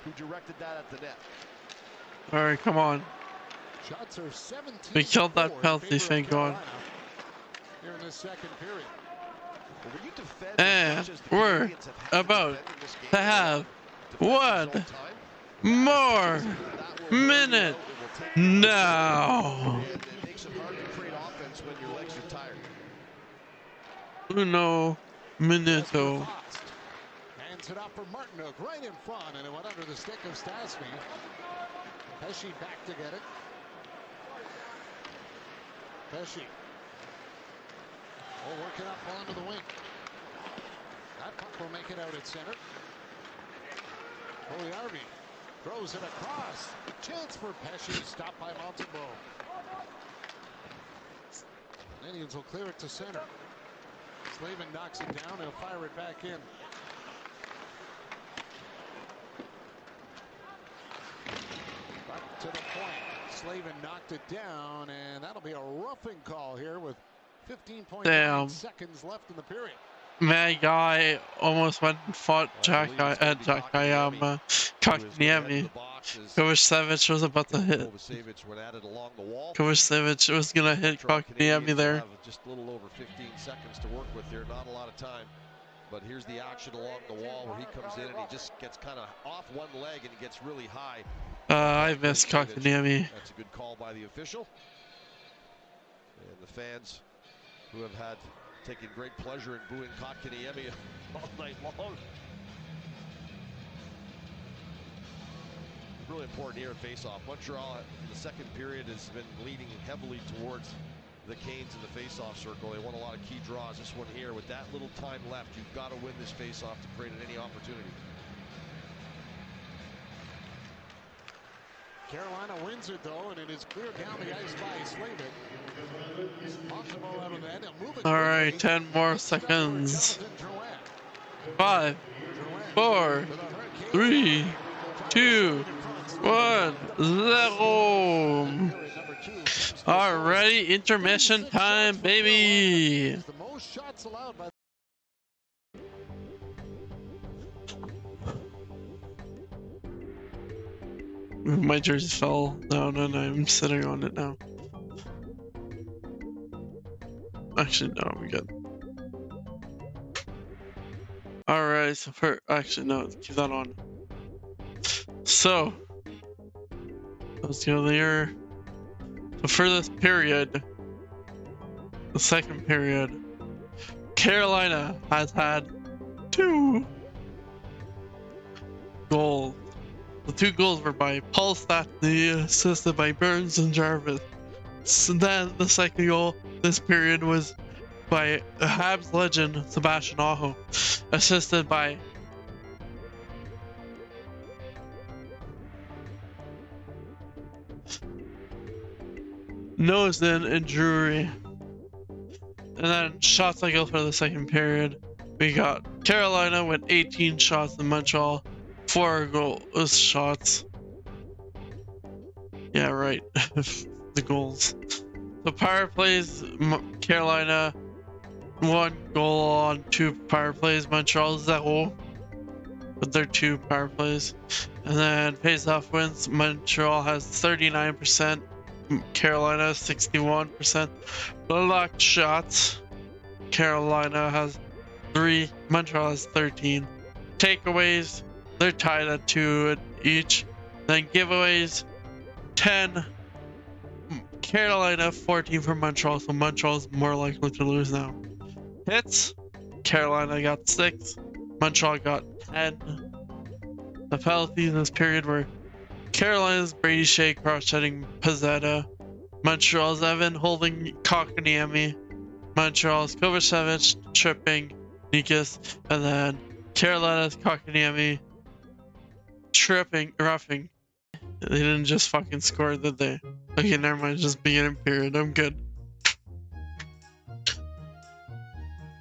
Speaker 3: who directed that at the net.
Speaker 1: All right, come on.
Speaker 2: Shots are 17.
Speaker 1: We killed that penalty, thank God.
Speaker 2: Here in the second period.
Speaker 1: And we're about to have one more minute now. Uno minuto.
Speaker 2: Hands it off for Martinook right in front, and it went under the stick of Stasny. Pesce back to get it. Pesce. Oh, working up onto the wing. That puck will make it out at center. Oliarvi throws it across. Chance for Pesce. Stopped by Montembeault. Indians will clear it to center. Slavin knocks it down. He'll fire it back in. Back to the point. Slavin knocked it down, and that'll be a roughing call here with 15.9 seconds left in the period.
Speaker 1: My guy almost went and fought Kotkaniemi. Kovacevic was about to hit. Kovacevic was gonna hit Kotkaniemi there.
Speaker 3: Just a little over 15 seconds to work with here. Not a lot of time. But here's the action along the wall where he comes in and he just gets kind of off one leg and he gets really high.
Speaker 1: I missed Kotkaniemi.
Speaker 3: That's a good call by the official. And the fans who have had taken great pleasure in booing Kotkaniemi all night long. Really important here at faceoff. Montreal in the second period has been leading heavily towards the Canes in the faceoff circle. They won a lot of key draws. This one here, with that little time left, you've got to win this faceoff to create any opportunity.
Speaker 2: Carolina wins it though, and it is cleared down the ice by Slavin. Montembeault out of that.
Speaker 1: All right, 10 more seconds. 5, 4, 3, 2, 1, 0. Alrighty, intermission time, baby.
Speaker 2: The most shots allowed by
Speaker 1: My jersey fell. No, I'm sitting on it now. Actually, no, we good. Alright, so actually, no, keep that on. So, let's go there. So for this period, the second period, Carolina has had 2 goals. The 2 goals were by Paul Stastny, assisted by Burns and Jarvis. So then the second goal this period was by Habs legend Sebastian Aho, assisted by Nosen and Drury. And then shot cycle for the second period, we got Carolina with 18 shots in Montreal, 4 goals shots. Yeah, right. The goals. The power plays, Carolina 1 goal on 2 power plays. Montreal 0 with their 2 power plays. And then face-off wins. Montreal has 39%. Carolina 61%. Blocked shots. Carolina has 3. Montreal has 13. Takeaways, they're tied at 2 each. Then giveaways, 10. Carolina 14 for Montreal, so Montreal's more likely to lose now. Hits, Carolina got 6. Montreal got 10. The penalties in this period were Carolina's Brady Shea cross-setting Pizzetta, Montreal's Evan holding Kotkaniemi, Montreal's Kovacevic tripping Nikas, and then Carolina's Kotkaniemi tripping roughing. They didn't just fucking score, did they? Okay, never mind, just beginning period. I'm good.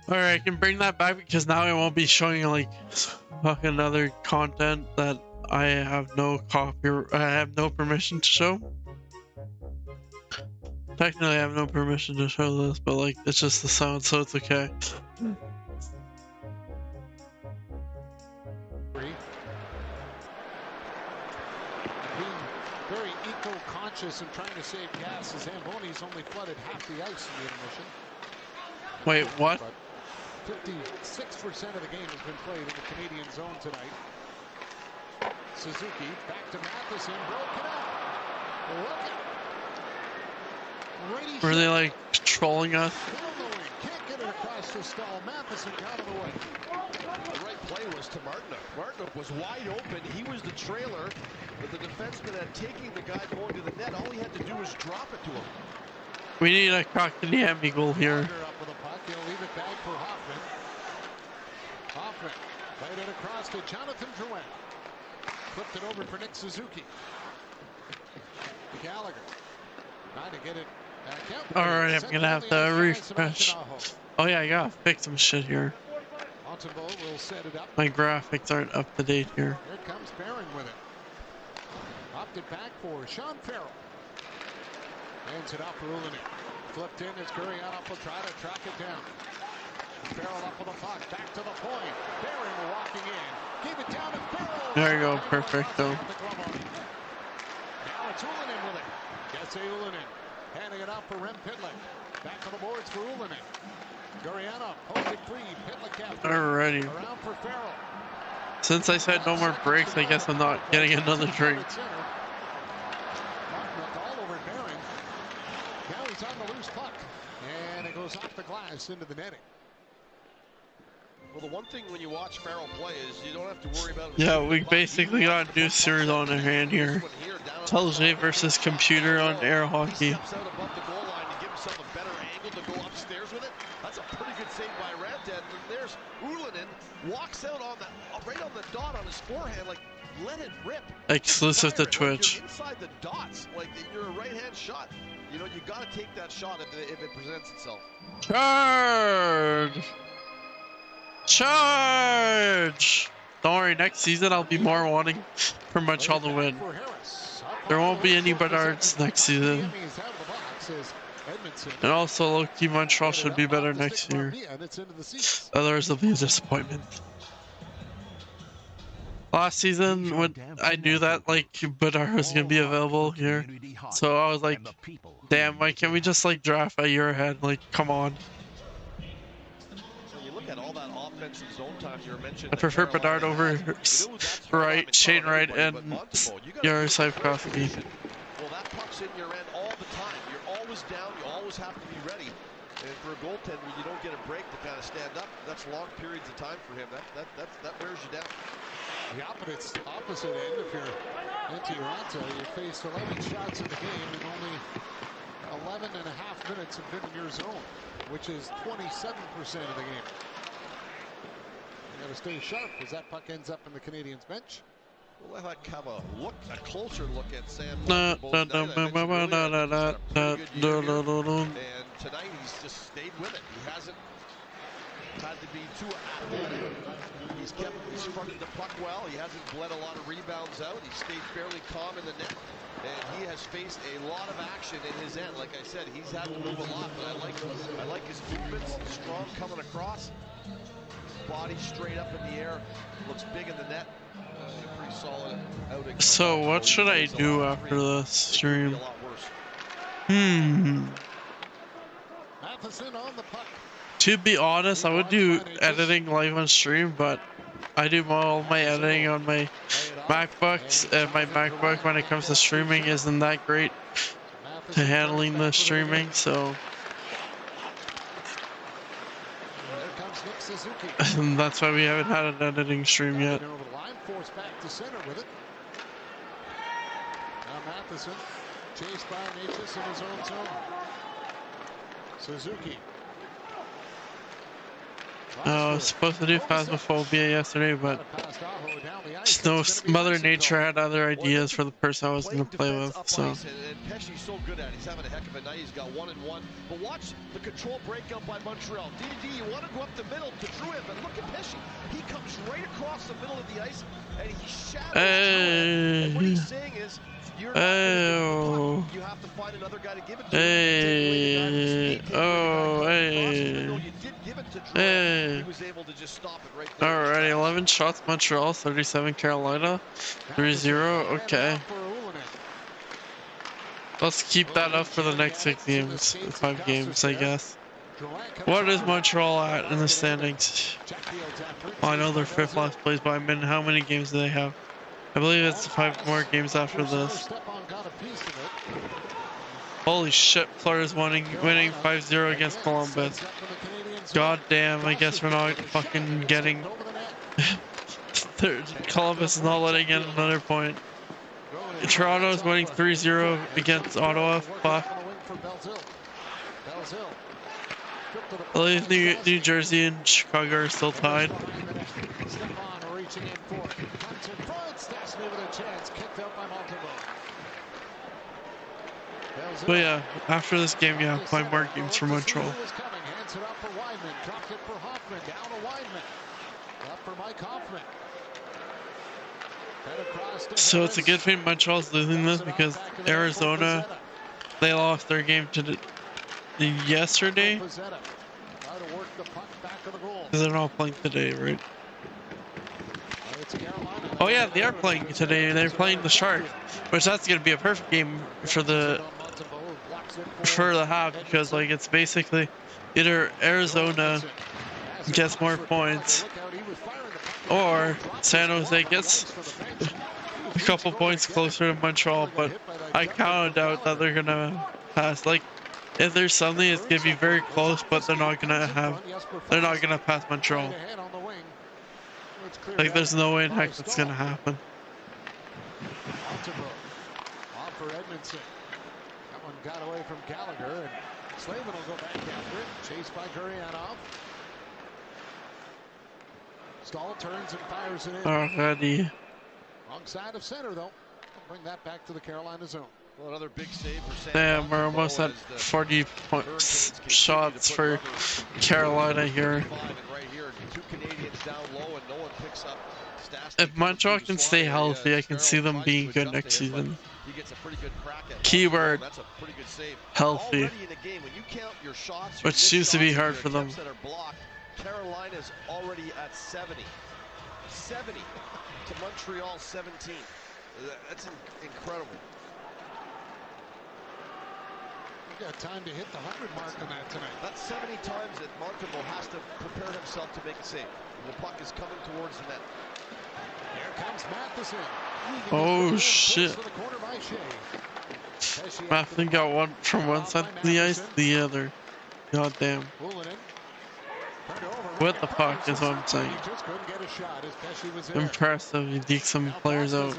Speaker 1: Alright, I can bring that back because now I won't be showing like fucking other content that I have no I have no permission to show. Technically I have no permission to show this, but like it's just the sound, so it's okay.
Speaker 2: Very eco-conscious and trying to save gas as Zamboni's only flooded half the ice in the intermission.
Speaker 1: Wait, what?
Speaker 2: 56% of the game has been played in the Canadian zone tonight. Suzuki back to Matheson, broken up. Look at
Speaker 1: Were they like trolling us?
Speaker 2: Can't get it across the stall. Matheson got it away.
Speaker 3: The right play was to Martinook. Martinook was wide open. He was the trailer, but the defenseman had taking the guy going to the net. All he had to do was drop it to him.
Speaker 1: We need a Kotkaniemi goal here.
Speaker 2: Up with a puck. He'll leave it back for Hoffman. Hoffman played it across to Jonathan Drouin. Flipped it over for Nick Suzuki. Gallagher trying to get it back out.
Speaker 1: Alright, I'm gonna have to refresh. Oh yeah, I gotta fix some shit here.
Speaker 2: Will set it up.
Speaker 1: My graphics aren't up to date here.
Speaker 2: Here comes Barron with it. Popped it back for Sean Farrell. Hands it off for Ullinen. Flipped in as Gurianov will try to track it down. Farrell up with the puck. Back to the point. Barron walking in. Gave it down to Farrell.
Speaker 1: There you go. Perfect though.
Speaker 2: Now it's Ullinen with it. Jesse Ullinen. Handing it off for Rem Pitlick. Back to the boards for Ullinen. Gurianov holds it free. Pitlick after.
Speaker 1: Alrighty.
Speaker 2: Around for Farrell.
Speaker 1: Since I said no more breaks, I guess I'm not getting another drink.
Speaker 2: All over Barron. Now he's on the loose puck. And it goes off the glass into the netting.
Speaker 3: Well, the one thing when you watch Farrell play is you don't have to worry about.
Speaker 1: Yeah, we basically got a new series on our hand here. Telge versus computer on air hockey.
Speaker 3: Steps out above the goal line to give himself a better angle to go upstairs with it. That's a pretty good save by Rantanen. And there's Ullinen, walks out on the right on the dot on his forehand, like let it rip.
Speaker 1: Exclusive to Twitch.
Speaker 3: Like inside the dots, like you're a right-hand shot. You know you got to take that shot if it presents itself.
Speaker 1: Charge! Charge! Don't worry, next season I'll be more wanting for Montreal to win. There won't be any Bedards next season.
Speaker 2: passes Edmondson.
Speaker 1: And also, low-key, Montreal should be better next year.
Speaker 2: And it's into the seats.
Speaker 1: Otherwise, it'll be a disappointment. Last season, when I knew that like Bedard was gonna be available here, so I was like, "Damn, why can't we just like draft a year ahead? Like, come on."
Speaker 3: So you look at all that offensive zone time you were mentioning.
Speaker 1: I prefer Bedard over Shane Wright, and Yaroslav-Koski.
Speaker 3: Well, that puck's in your end all the time. You're always down. You always have to be ready. And for a goaltender, you don't get a break to kind of stand up. That's long periods of time for him. That wears you down.
Speaker 2: The opposite end, if you're in Toronto, you faced 11 shots in the game and only 11 and a half minutes have been in your zone, which is 27% of the game. You got to stay sharp as that puck ends up in the Canadiens bench.
Speaker 3: We'll have a closer look at Sam.
Speaker 1: And
Speaker 3: tonight he's just stayed with it. He hasn't had to be too active. He's fronted the puck well. He hasn't bled a lot of rebounds out. He stayed fairly calm in the net. And he has faced a lot of action in his end. Like I said, he's had to move a lot, but I like his movements. Strong coming across. Body straight up in the air. Looks big in the net. Pretty solid outing.
Speaker 1: So what should I do after this stream?
Speaker 2: Matheson on the puck.
Speaker 1: To be honest, I would do editing live on stream, but I do all my editing on my MacBooks, and my MacBook when it comes to streaming isn't that great to handling the streaming, so and that's why we haven't had an editing stream yet.
Speaker 2: Force back to center with it. Now Matheson chased by Natchez in his own zone. Suzuki.
Speaker 1: I was supposed to do Phasmophobia yesterday, but just no, Mother Nature had other ideas for the person I was going to play with, so.
Speaker 3: And Pesci's so good at it. He's having a heck of a night. He's got 1-1. But watch the control breakup by Montreal. DD, you want to go up the middle to Druid, but look at Pesci. He comes right across the middle of the ice, and he shadows Druid. And what he's saying is, you're not gonna get the puck. You have to find another guy to give it to. He was able to just stop it right there.
Speaker 1: Alright, 11 shots Montreal, 37 Carolina, 3-0, okay. Let's keep that up for the next 6 games, 5 games, I guess. What is Montreal at in the standings? Well, I know they're 5th last place, but I mean, how many games do they have? I believe it's 5 more games after this. Holy shit, Florida's winning 5-0 against Columbus. God damn, I guess we're not fucking getting... Columbus is not letting in another point. Toronto's winning 3-0 against Ottawa. Fuck. I believe New Jersey and Chicago are still tied. But yeah, after this game, yeah, 5 more games for Montreal. So it's a good thing Montreal's losing this because Arizona, they lost their game to yesterday. Because they're not playing today, right? Oh yeah, they are playing today. They're playing the Sharks, which that's gonna be a perfect game for the Habs because like it's basically either Arizona gets more points or San Jose gets a couple points closer to Montreal. But I kind of doubt that they're gonna pass. Like if there's something, it's gonna be very close, but they're not gonna pass Montreal. Like there's no way in heck that's gonna happen.
Speaker 2: Off for Edmondson. That one got away from Gallagher, and Slavin will go back after it. Chased by Gurianov. Stahl turns and fires it in.
Speaker 1: Already.
Speaker 2: Wrong side of center though. Bring that back to the Carolina zone.
Speaker 3: Well, another big save for Sam.
Speaker 1: Damn, we're almost at 40 shots for Carolina here.
Speaker 3: two Canadians down low and no one picks up.
Speaker 1: If Montreal can stay healthy, I can see them being good next season.
Speaker 3: He gets a pretty good crack at
Speaker 1: Keyword,
Speaker 3: that's a pretty good save.
Speaker 1: healthy.
Speaker 3: Already in the game, when you count your shots,
Speaker 1: Which seems to be hard for them.
Speaker 3: that are blocked, Carolina's already at 70. 70 to Montreal 17. That's incredible.
Speaker 2: You got time to hit the 100 mark on that tonight.
Speaker 3: That's 70 times that Montreal has to prepare himself to make a save. The puck is coming towards the net.
Speaker 2: Here comes Matheson.
Speaker 1: Oh shit. Matheson got one from one side of the ice to the other. God damn. With the puck is what I'm saying. Impressive. You dig some players out.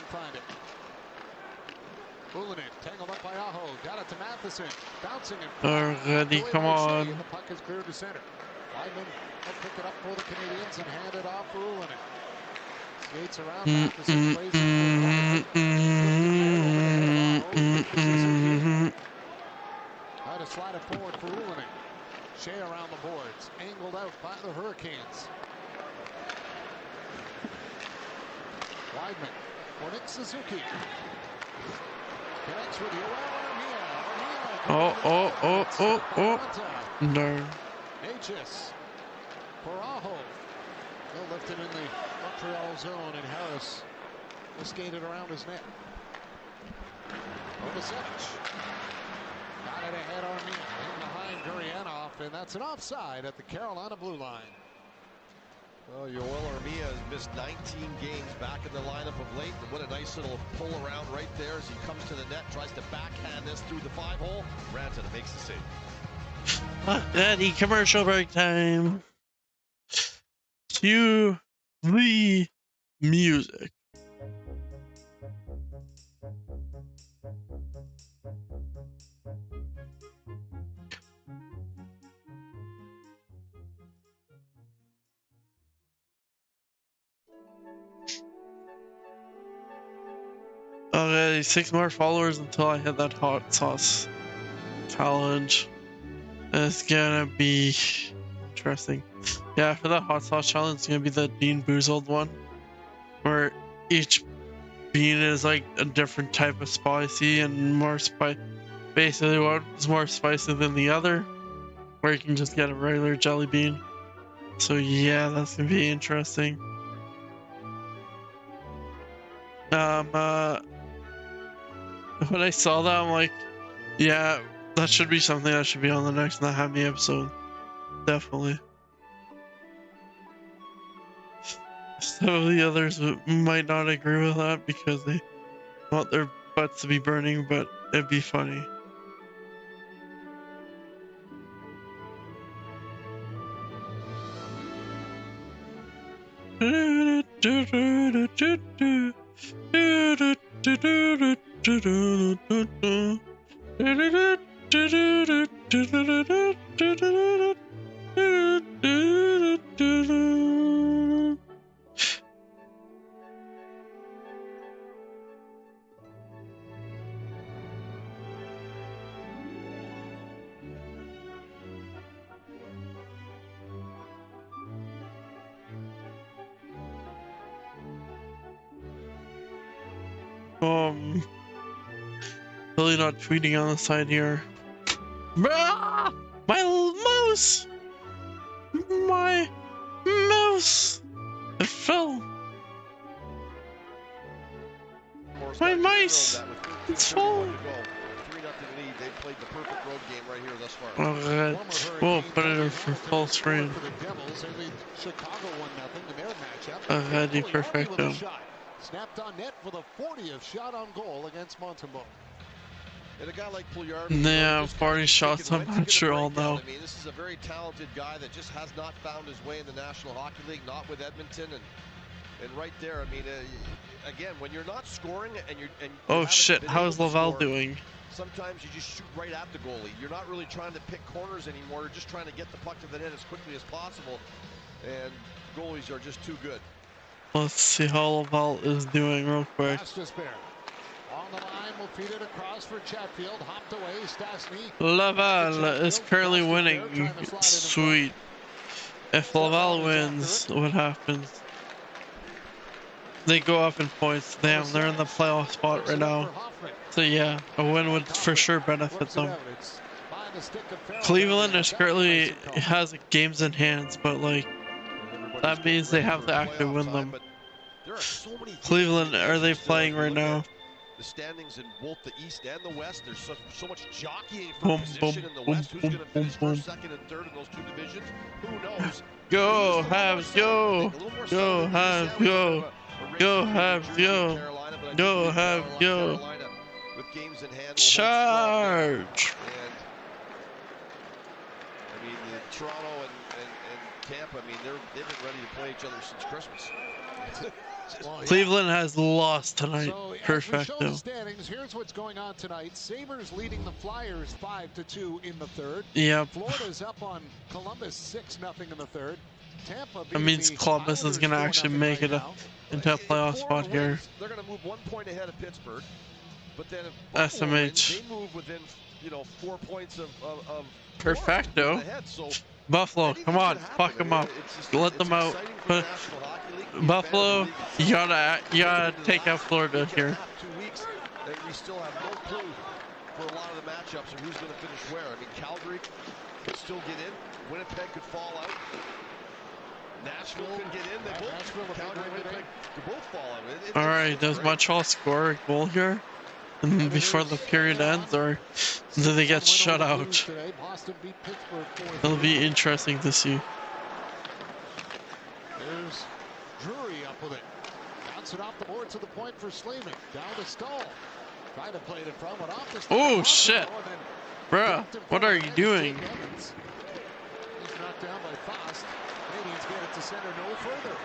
Speaker 2: Tangled up by Aho. Got it to Matheson. Bouncing it.
Speaker 1: Already, come on.
Speaker 2: The puck is cleared to center. Weidman will pick it up for the Canadians and hand it off for Ullinen. Skates around. Matheson plays it Try to slide it forward for Ullinen. Shea around the boards. Angled out by the Hurricanes. Weidman for Nick Suzuki. Connects with
Speaker 1: Oh. No.
Speaker 2: H's for Aho. They'll lift him in the Montreal zone, and Harris will skate it around his net. Kovacevic. Got it ahead Armia. In behind Gurianov, and that's an offside at the Carolina blue line.
Speaker 3: Well, Yoel Armia has missed 19 games back in the lineup of late. And what a nice little pull around right there as he comes to the net, tries to backhand this through the 5-hole. Rantanen makes the save.
Speaker 1: Daddy, commercial break time. Cue the music. Okay, 6 more followers until I hit that hot sauce challenge. It's gonna be interesting. Yeah, for that hot sauce challenge, it's gonna be the Bean Boozled one, where each bean is like a different type of spicy and more spicy. Basically, one is more spicy than the other, or you can just get a regular jelly bean. So yeah, that's gonna be interesting. When I saw that, I'm like, yeah, that should be something that should be on the next Not Have Me episode. Definitely. Some of the others might not agree with that because they want their butts to be burning, but it'd be funny. Really not tweeting on the side here. Ah, my mouse! My mouse! It fell. My mice! It's falling.
Speaker 3: 3-0 lead. They played the perfect road game right here thus far.
Speaker 1: Alright, we'll put it in for full screen. Alrighty, perfecto.
Speaker 2: Snapped on net for the 40th shot on goal against Montreal.
Speaker 3: And a guy like Puljujarvi,
Speaker 1: yeah, 40 shots on Montreal now.
Speaker 3: I mean, this is a very talented guy that just has not found his way in the National Hockey League, not with Edmonton, and right there, I mean, again, when you're not scoring and you
Speaker 1: oh shit, how's Laval doing?
Speaker 3: Sometimes you just shoot right at the goalie. You're not really trying to pick corners anymore. You're just trying to get the puck to the net as quickly as possible, and goalies are just too good.
Speaker 1: Let's see how Laval is doing real quick.
Speaker 2: On the line, will feed it across for Chatfield. Hopped away, Stastny.
Speaker 1: Laval is currently winning. Sweet. If Laval wins, what happens? They go up in points. Damn, they're in the playoff spot right now. So yeah, a win would for sure benefit them. Cleveland is currently has games in hands, but like that means they have to actually win them. Cleveland, are they playing right now?
Speaker 3: The standings in both the East and the West. There's so much jockeying for position in the West. Who's going to finish first, second, and third in those two divisions? Who knows?
Speaker 1: Go Habs, go! Go Habs, go! Go Habs, go! Go Habs, go!
Speaker 3: With games in hand,
Speaker 1: Charge!
Speaker 3: And I mean, Toronto and Tampa. I mean, they've been ready to play each other since Christmas.
Speaker 1: Cleveland has lost tonight.
Speaker 2: So,
Speaker 1: Perfecto.
Speaker 2: Standings, here's what's going on tonight. Sabres leading the Flyers 5-2 in the third.
Speaker 1: Yep.
Speaker 2: Florida's up on Columbus 6-0 in the third. Tampa
Speaker 1: that means Columbus is going to actually make it into a playoff spot here.
Speaker 3: They're going to move 1 point ahead of Pittsburgh. But then if
Speaker 1: SMH.
Speaker 3: Wins, they move within 4 points of
Speaker 1: Perfecto.
Speaker 3: So
Speaker 1: Buffalo, come on, fuck them up. Let them out. But Buffalo, you gotta take out Florida here.
Speaker 3: 2 weeks, and we still have no clue for a lot of the matchups of who's going to finish where. I mean, Calgary could still get in. Winnipeg could fall out. Nashville could get in. They both, Calgary and Winnipeg could both fall out.
Speaker 1: All right, does Montreal score a goal here before the period ends, or do they get shut out? It'll be interesting to see.
Speaker 2: There's Drury up with it. Bounce it off the board to the point for Slavin. Down to Stahl. Trying to play it in front, but off the stick.
Speaker 1: Oh shit, bruh, what are you doing?
Speaker 2: He's knocked down by Fast. Canadians get it to center no further.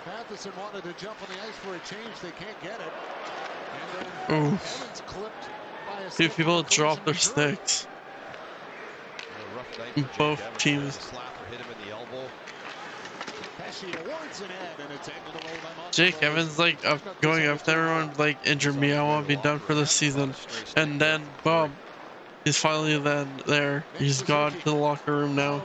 Speaker 2: Matheson wanted to jump on the ice for a change. They can't get it. And then Evans clipped by a
Speaker 1: Two people drop their sticks. Both teams. Jake Evans like going after everyone like injured me. I want to be done for the season, and then boom, he's finally then there. He's gone to the locker room now.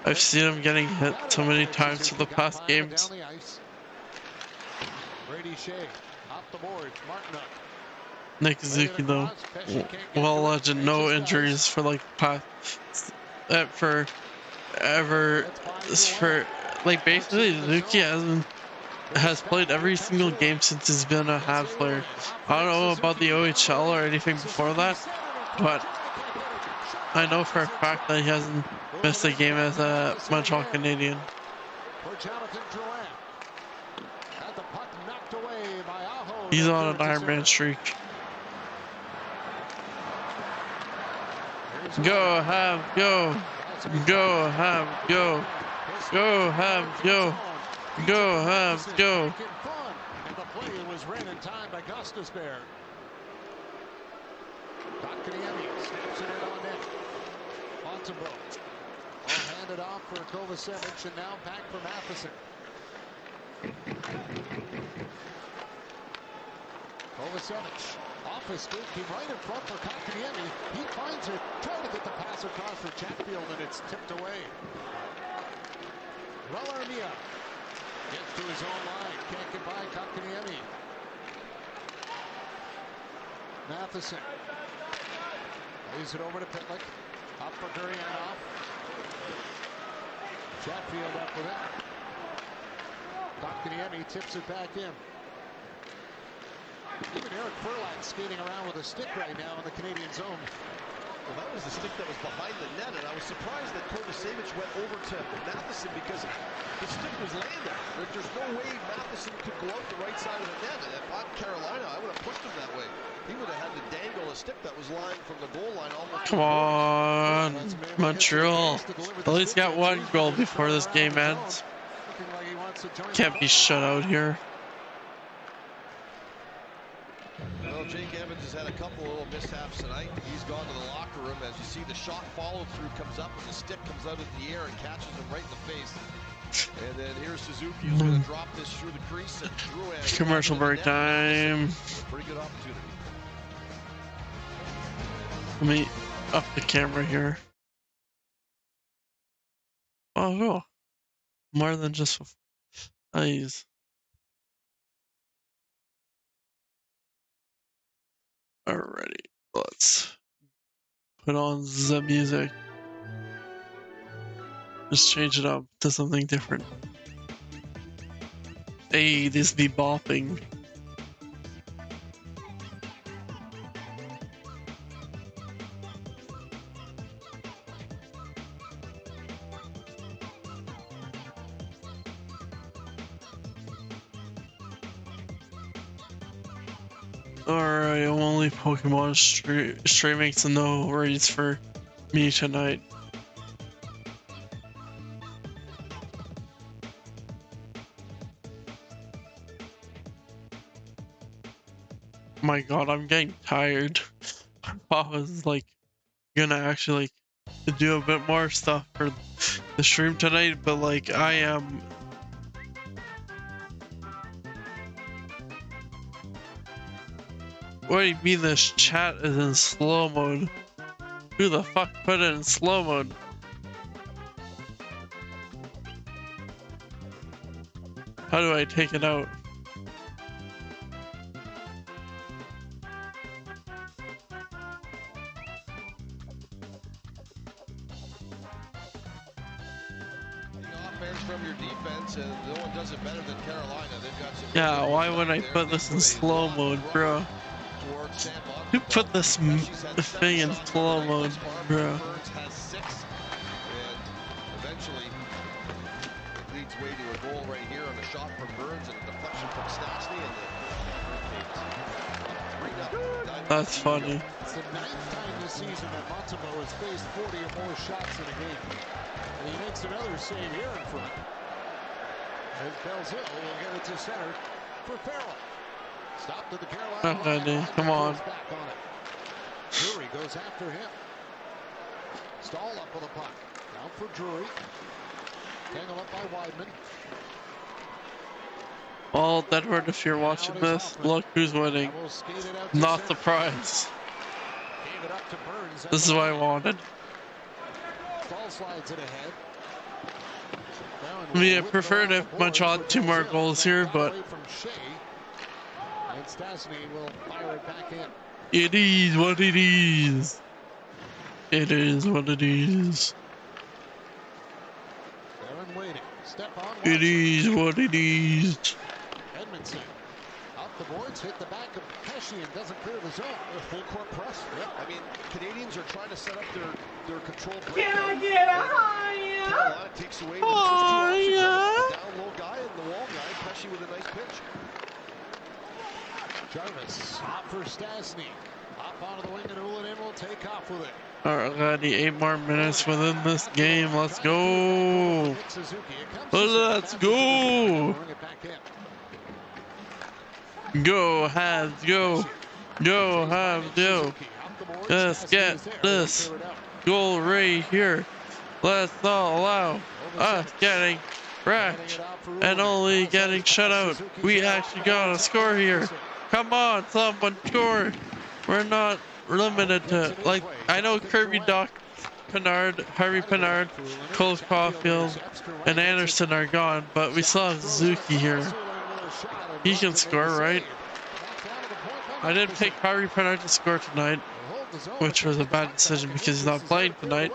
Speaker 1: I've seen him getting hit so many times for the past games. Nick Suzuki though, well legend, no injuries for like past for like basically Suzuki has played every single game since he's been a Habs player. I don't know about the OHL or anything before that, but I know for a fact that he hasn't missed a game as a Montreal Canadian. He's on an Iron Man streak. Go Habs, go! Go Habs, go! Go Habs, go! Go Habs, go!
Speaker 2: And the play was ran in time by Gostisbehere. Kotkaniemi snaps it in on net. Montreal. All handed off for Kovacevic, and now back for Matheson. Kovacevic off his skate, came right in front for Kotkaniemi. He finds it, trying to get the pass across for Chatfield, and it's tipped away. Valarmia gets to his own line, can't get by Kotkaniemi. Matheson lays it over to Pitlick. Up for Gurianov. Chatfield up with it. Kotkaniemi tips it back in. Even Eric Furlan skating around with a stick right now in the Canadian zone.
Speaker 3: Well, that was the stick that was behind the net, and I was surprised that Kovacevic went over to Matheson because the stick was laying there. There's no way Matheson could go out the right side of the net, and if I'm Carolina, I would have pushed him that way. He would have had to dangle a stick that was lying from the goal line almost.
Speaker 1: Come on, Montreal. At least got one goal before this game ends. Can't be shut out here.
Speaker 3: Well, Jake Evans has had a couple of little mishaps tonight. He's gone to the locker room. As you see, the shot follow through comes up and the stick comes out in the air and catches him right in the face. And then here's Suzuki who's going to drop this through the crease. And Drouin.
Speaker 1: Commercial break time.
Speaker 3: Pretty good opportunity.
Speaker 1: Let me up the camera here. Oh, cool. More than just eyes. Alrighty, let's put on the music. Just change it up to something different. Hey, this be bopping. Alright, I'm only Pokemon streaming, so no worries for me tonight. My god, I'm getting tired. I was like gonna actually like do a bit more stuff for the stream tonight, but like I am. What do you mean this chat is in slow mode? Who the fuck put it in slow mode? How do I take it out?
Speaker 3: Offense from your defense, and no one does it better than Carolina. They've got some.
Speaker 1: Yeah, why would I put this in slow mode, bro? Who put this thing in slow mode, bro?
Speaker 3: Has 6, and eventually it leads way to a goal right here on a shot from Burns and a deflection from Stastny, and the
Speaker 1: That's funny.
Speaker 2: It's the 9th time this season that Montreal has faced 40 or more shots in a game. And he makes another save here in front. As Belzil will get it to center for Farrell. Stop to the Carolina line.
Speaker 1: Come on.
Speaker 2: Back on it. Drury goes after him. Stall up with a puck. Down for Drury. Tangled up by Weidman.
Speaker 1: Well, Edward, if you're watching this, look who's winning. Not surprised. This is what I wanted.
Speaker 2: Stall slides it ahead.
Speaker 1: I mean, I preferred if Montreal had 2 more goals here, but
Speaker 2: and Stastny will fire it back in.
Speaker 1: It is what it is. It is what it is.
Speaker 2: Aaron waiting. Step on.
Speaker 1: It is what it is.
Speaker 2: Edmondson up the boards, hit the back of Pesci and doesn't clear the zone. Full court press.
Speaker 3: Yeah, I mean, Canadians are trying to set up their control break.
Speaker 6: Can I get a higher?
Speaker 3: Carolina takes away the first 2 options. The down low guy and the wall guy. Pesci with a nice pitch.
Speaker 2: Jarvis up for Stastny. Up onto the wing and Ullinen will take off with it.
Speaker 1: Alrighty, 8 more minutes within this game. Let's go. Let's go. Go, Habs, go. Go, Habs, go. Let's get this goal right here. Let's not allow us getting wrecked and only getting shut out. We actually got a score here. Come on, someone score. We're not limited to, like, I know Kirby Doc, Pinard, Harvey Pinard, Cole Caulfield, and Anderson are gone, but we still have Zuki here. He can score, right? I didn't pick Harvey Pinard to score tonight, which was a bad decision because he's not playing tonight,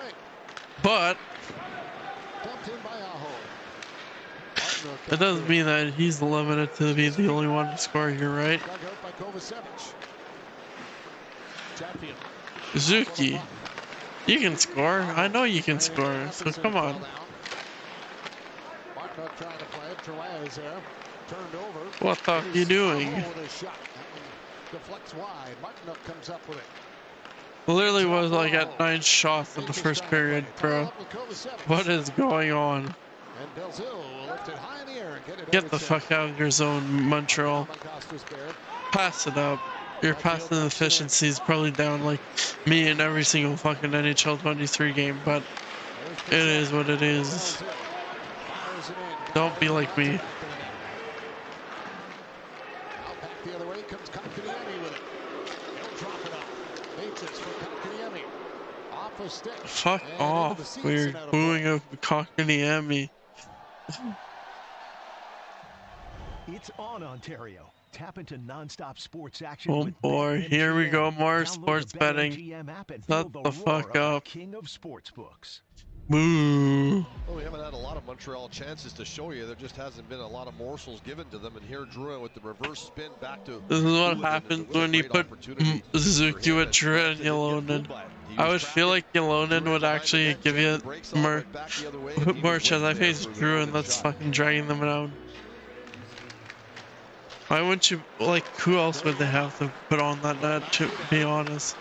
Speaker 1: but it doesn't mean that he's limited to be the only one to score here, right? Zuki, you can score. I know you can score, so come on. What the fuck are you doing? Literally was like at 9 shots in the first period, bro. What is going on? Get the fuck out of your zone, Montreal. Pass it up. Your passing efficiency is probably down like me in every single fucking NHL 23 game, but it is what it is. Don't be like me.
Speaker 2: The other way comes Kotkaniemi with it. He'll drop it off. Matrix for Kotkaniemi. Off a stick.
Speaker 1: Fuck
Speaker 2: And into the
Speaker 1: off.
Speaker 2: seats,
Speaker 1: We're
Speaker 2: and out of
Speaker 1: booing
Speaker 2: play.
Speaker 1: a Kotkaniemi.
Speaker 7: It's on, Ontario. Tap into non-stop sports action
Speaker 1: Oh
Speaker 7: with
Speaker 1: boy, here we
Speaker 7: BetMGM.
Speaker 1: go. More
Speaker 7: Download
Speaker 1: sports
Speaker 7: the
Speaker 1: betting.
Speaker 7: BetMGM app and
Speaker 1: Shut
Speaker 7: feel
Speaker 1: the
Speaker 7: the roar
Speaker 1: fuck
Speaker 7: of the
Speaker 1: up.
Speaker 7: king of sportsbooks.
Speaker 1: Boo.
Speaker 3: Well, we haven't had a lot of Montreal chances to show you. There just hasn't been a lot of morsels given to them. And here, Drouin with the reverse spin back to
Speaker 1: This is what
Speaker 3: Hooligan, and
Speaker 1: happens
Speaker 3: it was a
Speaker 1: when you
Speaker 3: great
Speaker 1: put
Speaker 3: opportunity for
Speaker 1: Suzuki
Speaker 3: him,
Speaker 1: with
Speaker 3: and
Speaker 1: Drouin and
Speaker 3: Granson didn't get
Speaker 1: Yolonen.
Speaker 3: fooled by it. He
Speaker 1: I
Speaker 3: was
Speaker 1: would feel
Speaker 3: tracking
Speaker 1: like Yolonen
Speaker 3: Drouin
Speaker 1: would
Speaker 3: behind the
Speaker 1: actually
Speaker 3: net,
Speaker 1: give
Speaker 3: jammed
Speaker 1: you
Speaker 3: the brakes on,
Speaker 1: more,
Speaker 3: went back the other way, and he
Speaker 1: more
Speaker 3: was
Speaker 1: chance.
Speaker 3: waiting
Speaker 1: I
Speaker 3: there
Speaker 1: think it's
Speaker 3: for the
Speaker 1: Drouin
Speaker 3: open
Speaker 1: that's
Speaker 3: shot.
Speaker 1: fucking dragging them down. Why wouldn't you, like, who else would they have to put on that net, to be honest?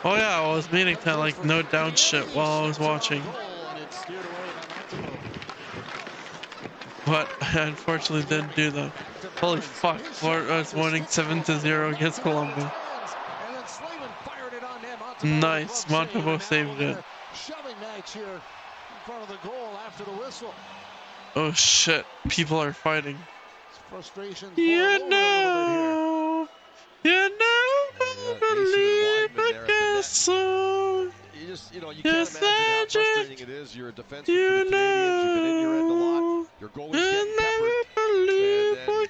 Speaker 1: Oh yeah, I was meaning to, like, note down shit while I was watching. But I unfortunately didn't do that. Holy fuck, Florida's winning 7-0 against Columbus. Nice, Montembeault saved it.
Speaker 2: Shoving match here in front of the goal after the whistle.
Speaker 1: Oh shit, people are fighting.
Speaker 2: Frustration's
Speaker 1: You
Speaker 2: boiled over a little bit here.
Speaker 1: know, believe I guess so.
Speaker 3: You just, you can't
Speaker 1: Yes,
Speaker 3: imagine how
Speaker 1: Magic.
Speaker 3: frustrating it is. You're a defenseman for the
Speaker 1: You
Speaker 3: Canadians. You've been in your end a lot.
Speaker 1: know,
Speaker 3: Your goalie's getting peppered.
Speaker 1: believe
Speaker 3: And then
Speaker 1: I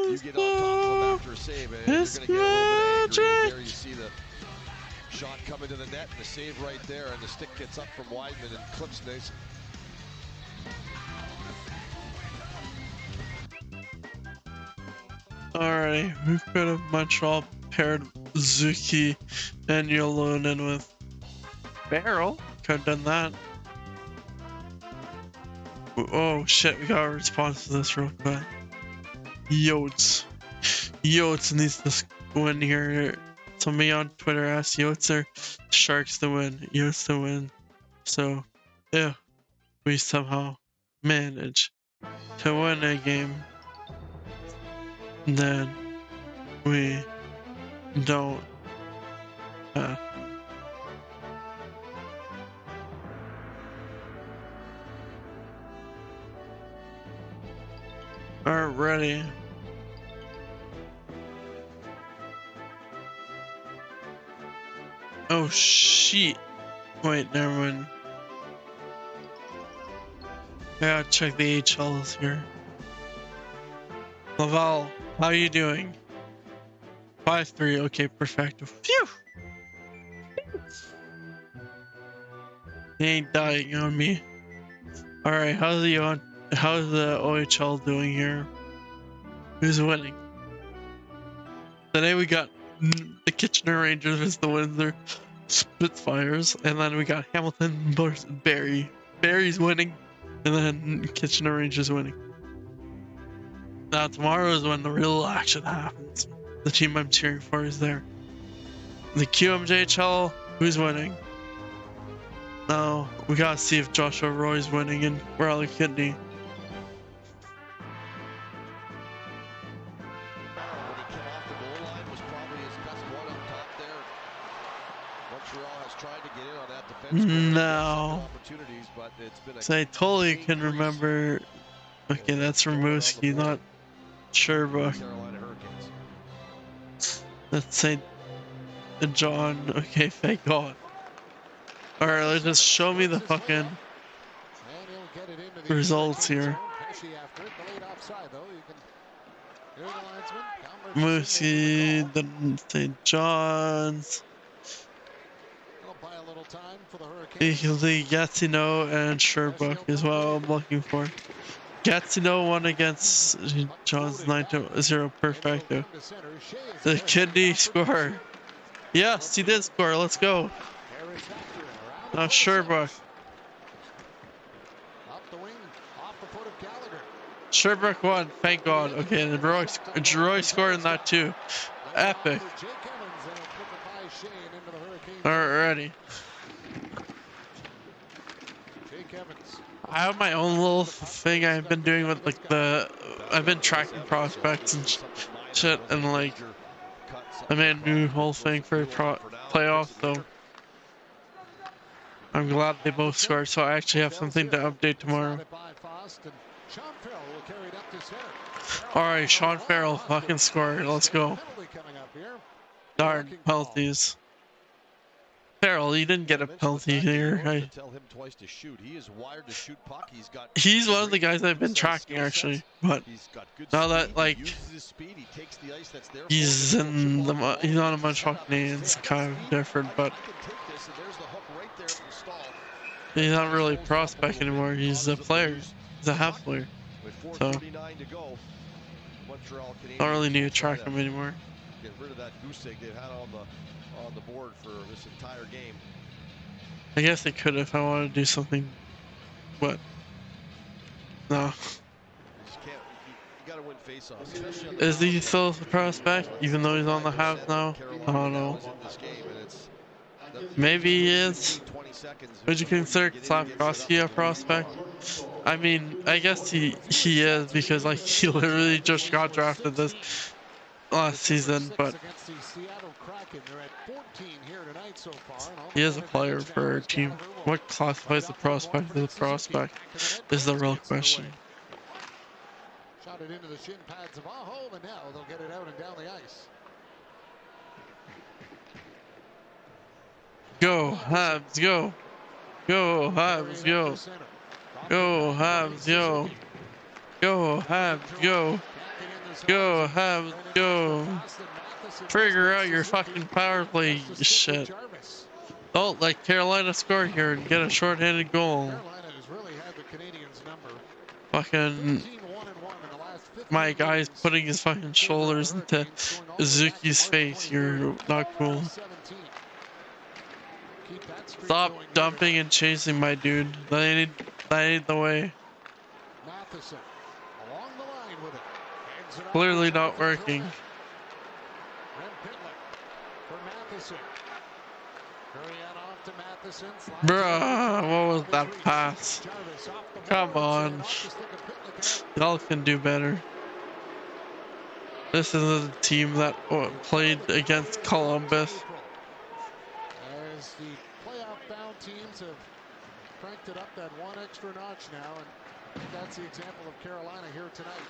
Speaker 3: you
Speaker 1: guess
Speaker 3: get on top of him
Speaker 1: so.
Speaker 3: after a save, and you're
Speaker 1: It's
Speaker 3: going to get a little bit angry. And
Speaker 1: magic.
Speaker 3: there you see the shot coming to the net, and the save right there, and the stick gets up from Weidman and clips nice.
Speaker 1: Alright, who could have Montreal paired Zuki and Yolonen with? Barrel? Could have done that. Oh shit, we got a response to this real quick. Yotes. Yotes needs to win here. Somebody on Twitter asked Yotes or Sharks to win. Yotes to win. So, yeah, we somehow manage to win a game, then we don't. Aren't ready. Oh shit! Wait, never mind. I gotta check the HLs here. Laval, how you doing? 5-3. Okay, perfect. Phew. He ain't dying on me. All right, how's the OHL doing here? Who's winning? Today we got the Kitchener Rangers versus the Windsor Spitfires, and then we got Hamilton versus Barrie. Barrie's winning, and then Kitchener Rangers winning. Now tomorrow is when the real action happens. The team I'm cheering for is there. The QMJHL, who's winning? Now we gotta see if Joshua Roy's winning in Raleigh Kidney. No. So I totally can remember. Okay, that's Rimouski, not Sherbrooke. Let's say John. Okay, thank God. Alright, let's just show me the fucking results here. Moosey, then St. John's. Equally Gatineau and Sherbrooke is what I'm looking for. Gatineau won against John's 9-0 perfecto. The Kidney score. Yes, he did score. Let's go. Now Sherbrooke. Sherbrooke won. Thank God. Okay, and Roy scored in that too. Epic. Alrighty. I have my own little thing I've been doing with like I've been tracking prospects and shit, and like I made a new whole thing for playoffs, so I'm glad they both scored, so I actually have something to update tomorrow. Alright, Sean Farrell fucking scored. Let's go. Darn penalties. Farrell, he didn't get a penalty there.
Speaker 3: Tell him twice to shoot. He is wired to shoot puck.
Speaker 1: He's one of the guys I've been tracking actually, but now that like he's in the he's on a Montreal Canadiens, it's kind of different, but he's not really a prospect anymore. He's a player. He's a half player. So don't really need to track him anymore.
Speaker 3: Get rid of that goose egg they've had on the board for this entire game.
Speaker 1: I guess they could if I want to do something, but no.
Speaker 3: You gotta win faceoffs.
Speaker 1: Is he still a prospect, even though he's on the Habs now? I don't know. Maybe he is. Would you consider Slavkovsky a prospect? I mean, I guess he is because like he literally just got drafted this last season, but he is a player for our team. What classifies the prospect as a prospect is the real question.
Speaker 2: Shot it into the shin pads of Aho, and now they'll get it out and down the ice.
Speaker 1: Go Habs, go! Go Habs, go! Go Habs, go! Go Habs, go! Go Habs, go! Figure out your fucking power play shit. Don't let Carolina score here and get a shorthanded goal. Fucking my guy's putting his fucking shoulders into Zuki's face. You're not cool. Stop dumping and chasing my dude. That ain't the way. Clearly not working. Bruh, what was that pass? Come on. Y'all can do better. This is a team that played against Columbus.
Speaker 2: As the playoff-bound teams have cranked it up that one extra notch now, and that's the example of Carolina here tonight.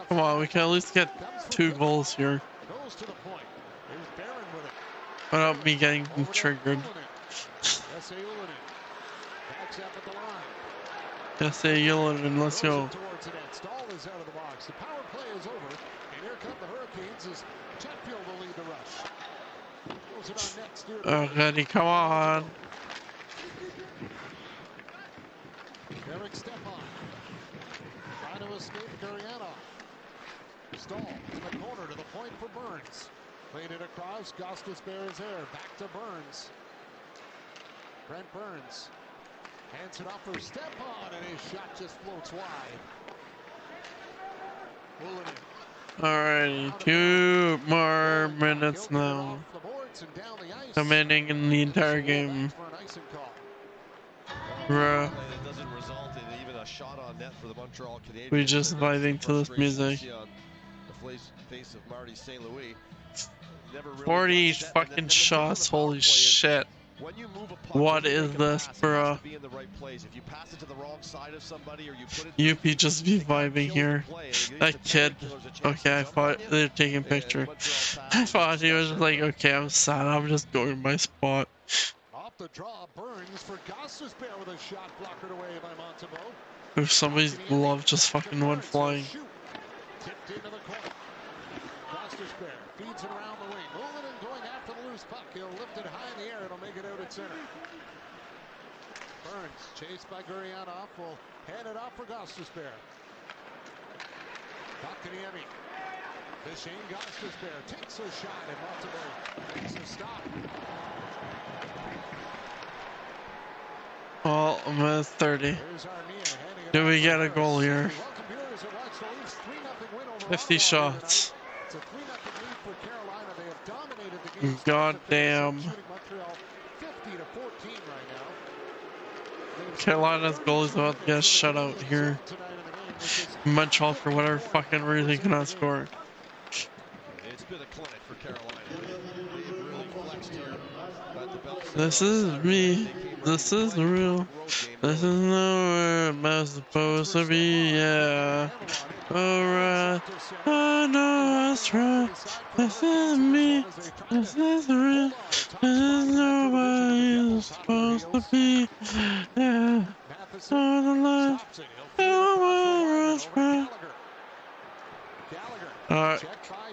Speaker 1: Come on, we can at least get 2 goals here.
Speaker 2: Goes to the point. Here's Barron with it.
Speaker 1: Without me getting triggered.
Speaker 2: S.A. Ullinen backs up at the line.
Speaker 1: S.A. Ullinen, let's go.
Speaker 2: Stahl is out of the box. The power play is over, and here come the Hurricanes as Chatfield will lead the rush. Throws it on net, steered
Speaker 1: Ready, come on.
Speaker 2: Eric Stepan trying to escape Gurianov. Stahl to the corner to the point for Burns. Played it across. Gostisbehere is there. Back to Burns. Brent Burns hands it off for Stepan, and his shot just floats wide.
Speaker 1: Alrighty, 2 more minutes now. Remaining in the entire game. Bruh. We just vibing to this music. 40 fucking shots, holy shit. What is this, bro? UP just be vibing here. That kid. Okay, I thought they were taking a picture. I thought he was like, okay, I'm sad. I'm just going to my spot.
Speaker 2: Off the draw, Burns for Gostisbehere with a shot blocked away by Montembeau.
Speaker 1: If somebody's glove just fucking went flying.
Speaker 2: Tipped into the corner. Gostisbehere feeds it around the wing. Ullinen going after the loose puck. He'll lift it high in the air. It'll make it out at center. Burns chased by Gurianov. Will hand it off for Gostisbehere. Kotkaniemi. Fishing. Gostisbehere takes a shot and Montembeau makes a stop.
Speaker 1: Well, I'm at 30. Do we get a goal here? 50 shots. God damn. Carolina's goal is about to get a shutout here. Montreal, for whatever fucking reason, cannot score.
Speaker 3: It's been a clinic for Carolina. They've really flexed here at the Bell Center
Speaker 1: This
Speaker 3: on
Speaker 1: is
Speaker 3: Saturday
Speaker 1: me.
Speaker 3: night. They came ready
Speaker 1: This
Speaker 3: to
Speaker 1: is
Speaker 3: play a
Speaker 1: real.
Speaker 3: road game,
Speaker 1: This is
Speaker 3: really.
Speaker 1: nowhere I'm supposed to be. Yeah. Alright. I know that's right. This is me. This is real. This is nobody is supposed to be. Yeah. On the line.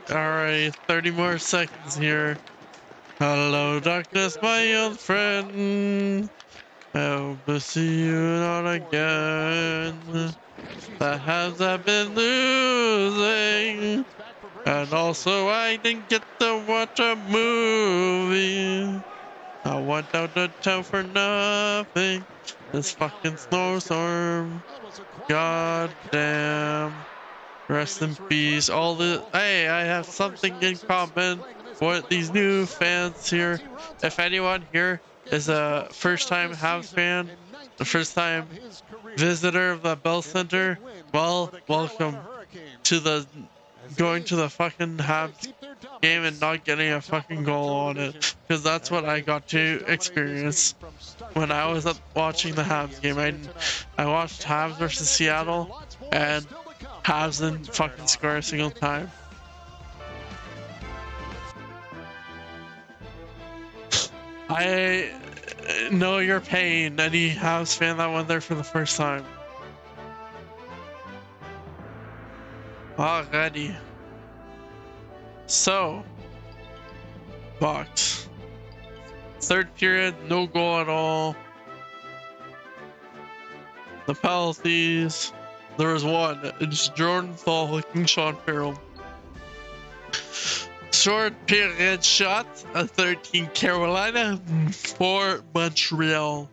Speaker 1: Alright, 30 more seconds here. Hello, darkness, my old friend. I hope to see you not again. The Habs have been losing. And also, I didn't get to watch a movie. I went out to town for nothing. This fucking snowstorm. God damn. Rest in peace. All the hey, I have something in common with these new fans here. If anyone here is a first-time Habs fan, the first-time visitor of the Bell Center, well, welcome to the going to the fucking Habs game and not getting a fucking goal on it, because that's what I got to experience when I was watching the Habs game. I watched Habs versus Seattle, and Habs didn't fucking score a single time. I know your pain, any Habs fan that went there for the first time. Alrighty. So, box. Third period, no goal at all. The penalties, there was one. It's Jordan Thal hooking Sean Farrell. Short period shot, a 13 Carolina, 4 Montreal.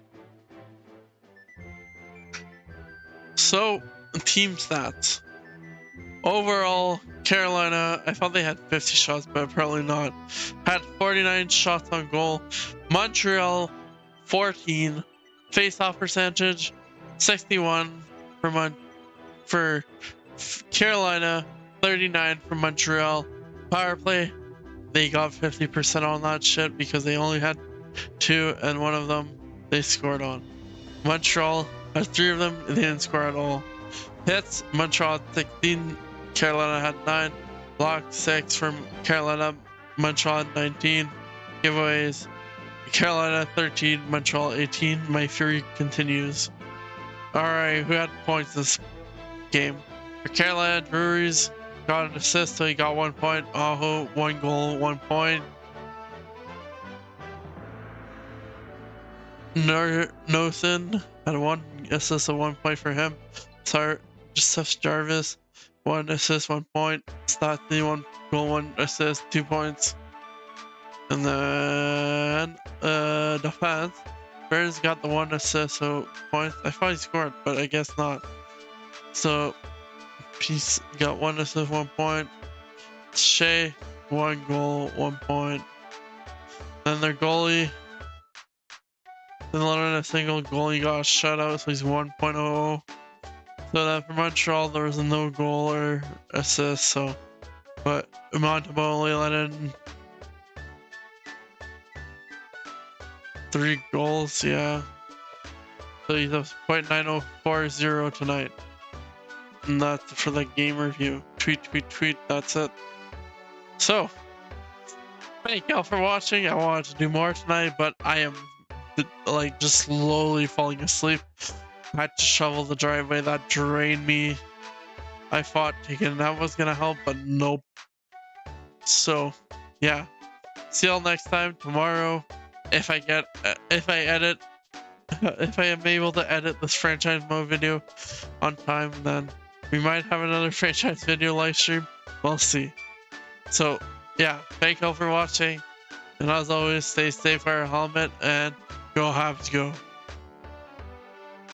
Speaker 1: So, team stats. Overall, Carolina, I thought they had 50 shots, but apparently not. Had 49 shots on goal. Montreal, 14. Face-off percentage, 61 for Carolina, 39 for Montreal. Power play, they got 50% on that shit because they only had 2, and one of them they scored on. Montreal had 3 of them, they didn't score at all. Hits, Montreal 16, Carolina had 9. Blocked 6 from Carolina, Montreal had 19. Giveaways, Carolina 13, Montreal 18. My fury continues. Alright, who had points this game? For Carolina, Drury's got an assist, so he got 1 point. Aho, 1 goal, 1 point. Nosen had 1 assist and 1 point for him. Joseph Jarvis, 1 assist, 1 point. Stotney, 1 goal, 1 assist, 2 points. And then defense, Burns got the 1 assist, so points. I thought he scored, but I guess not. So Peace got 1 assist, 1 point. Shea, 1 goal, 1 point. Then their goalie didn't let in a single goal. He got a shutout, so he's 1.00. So then for Montreal, there was no goal or assist. So, but Montebo only let in 3 goals. Yeah. So he's a .9040 tonight. And that's for the game review. Tweet. That's it. So, thank y'all for watching. I wanted to do more tonight, but I am like just slowly falling asleep. I had to shovel the driveway. That drained me. I thought taking a nap was gonna help, but nope. So, yeah. See y'all next time tomorrow. If I am able to edit this franchise mode video on time, then we might have another franchise video live stream. We'll see. So, yeah, thank y'all for watching. And as always, stay safe, wear a helmet, and go Habs go.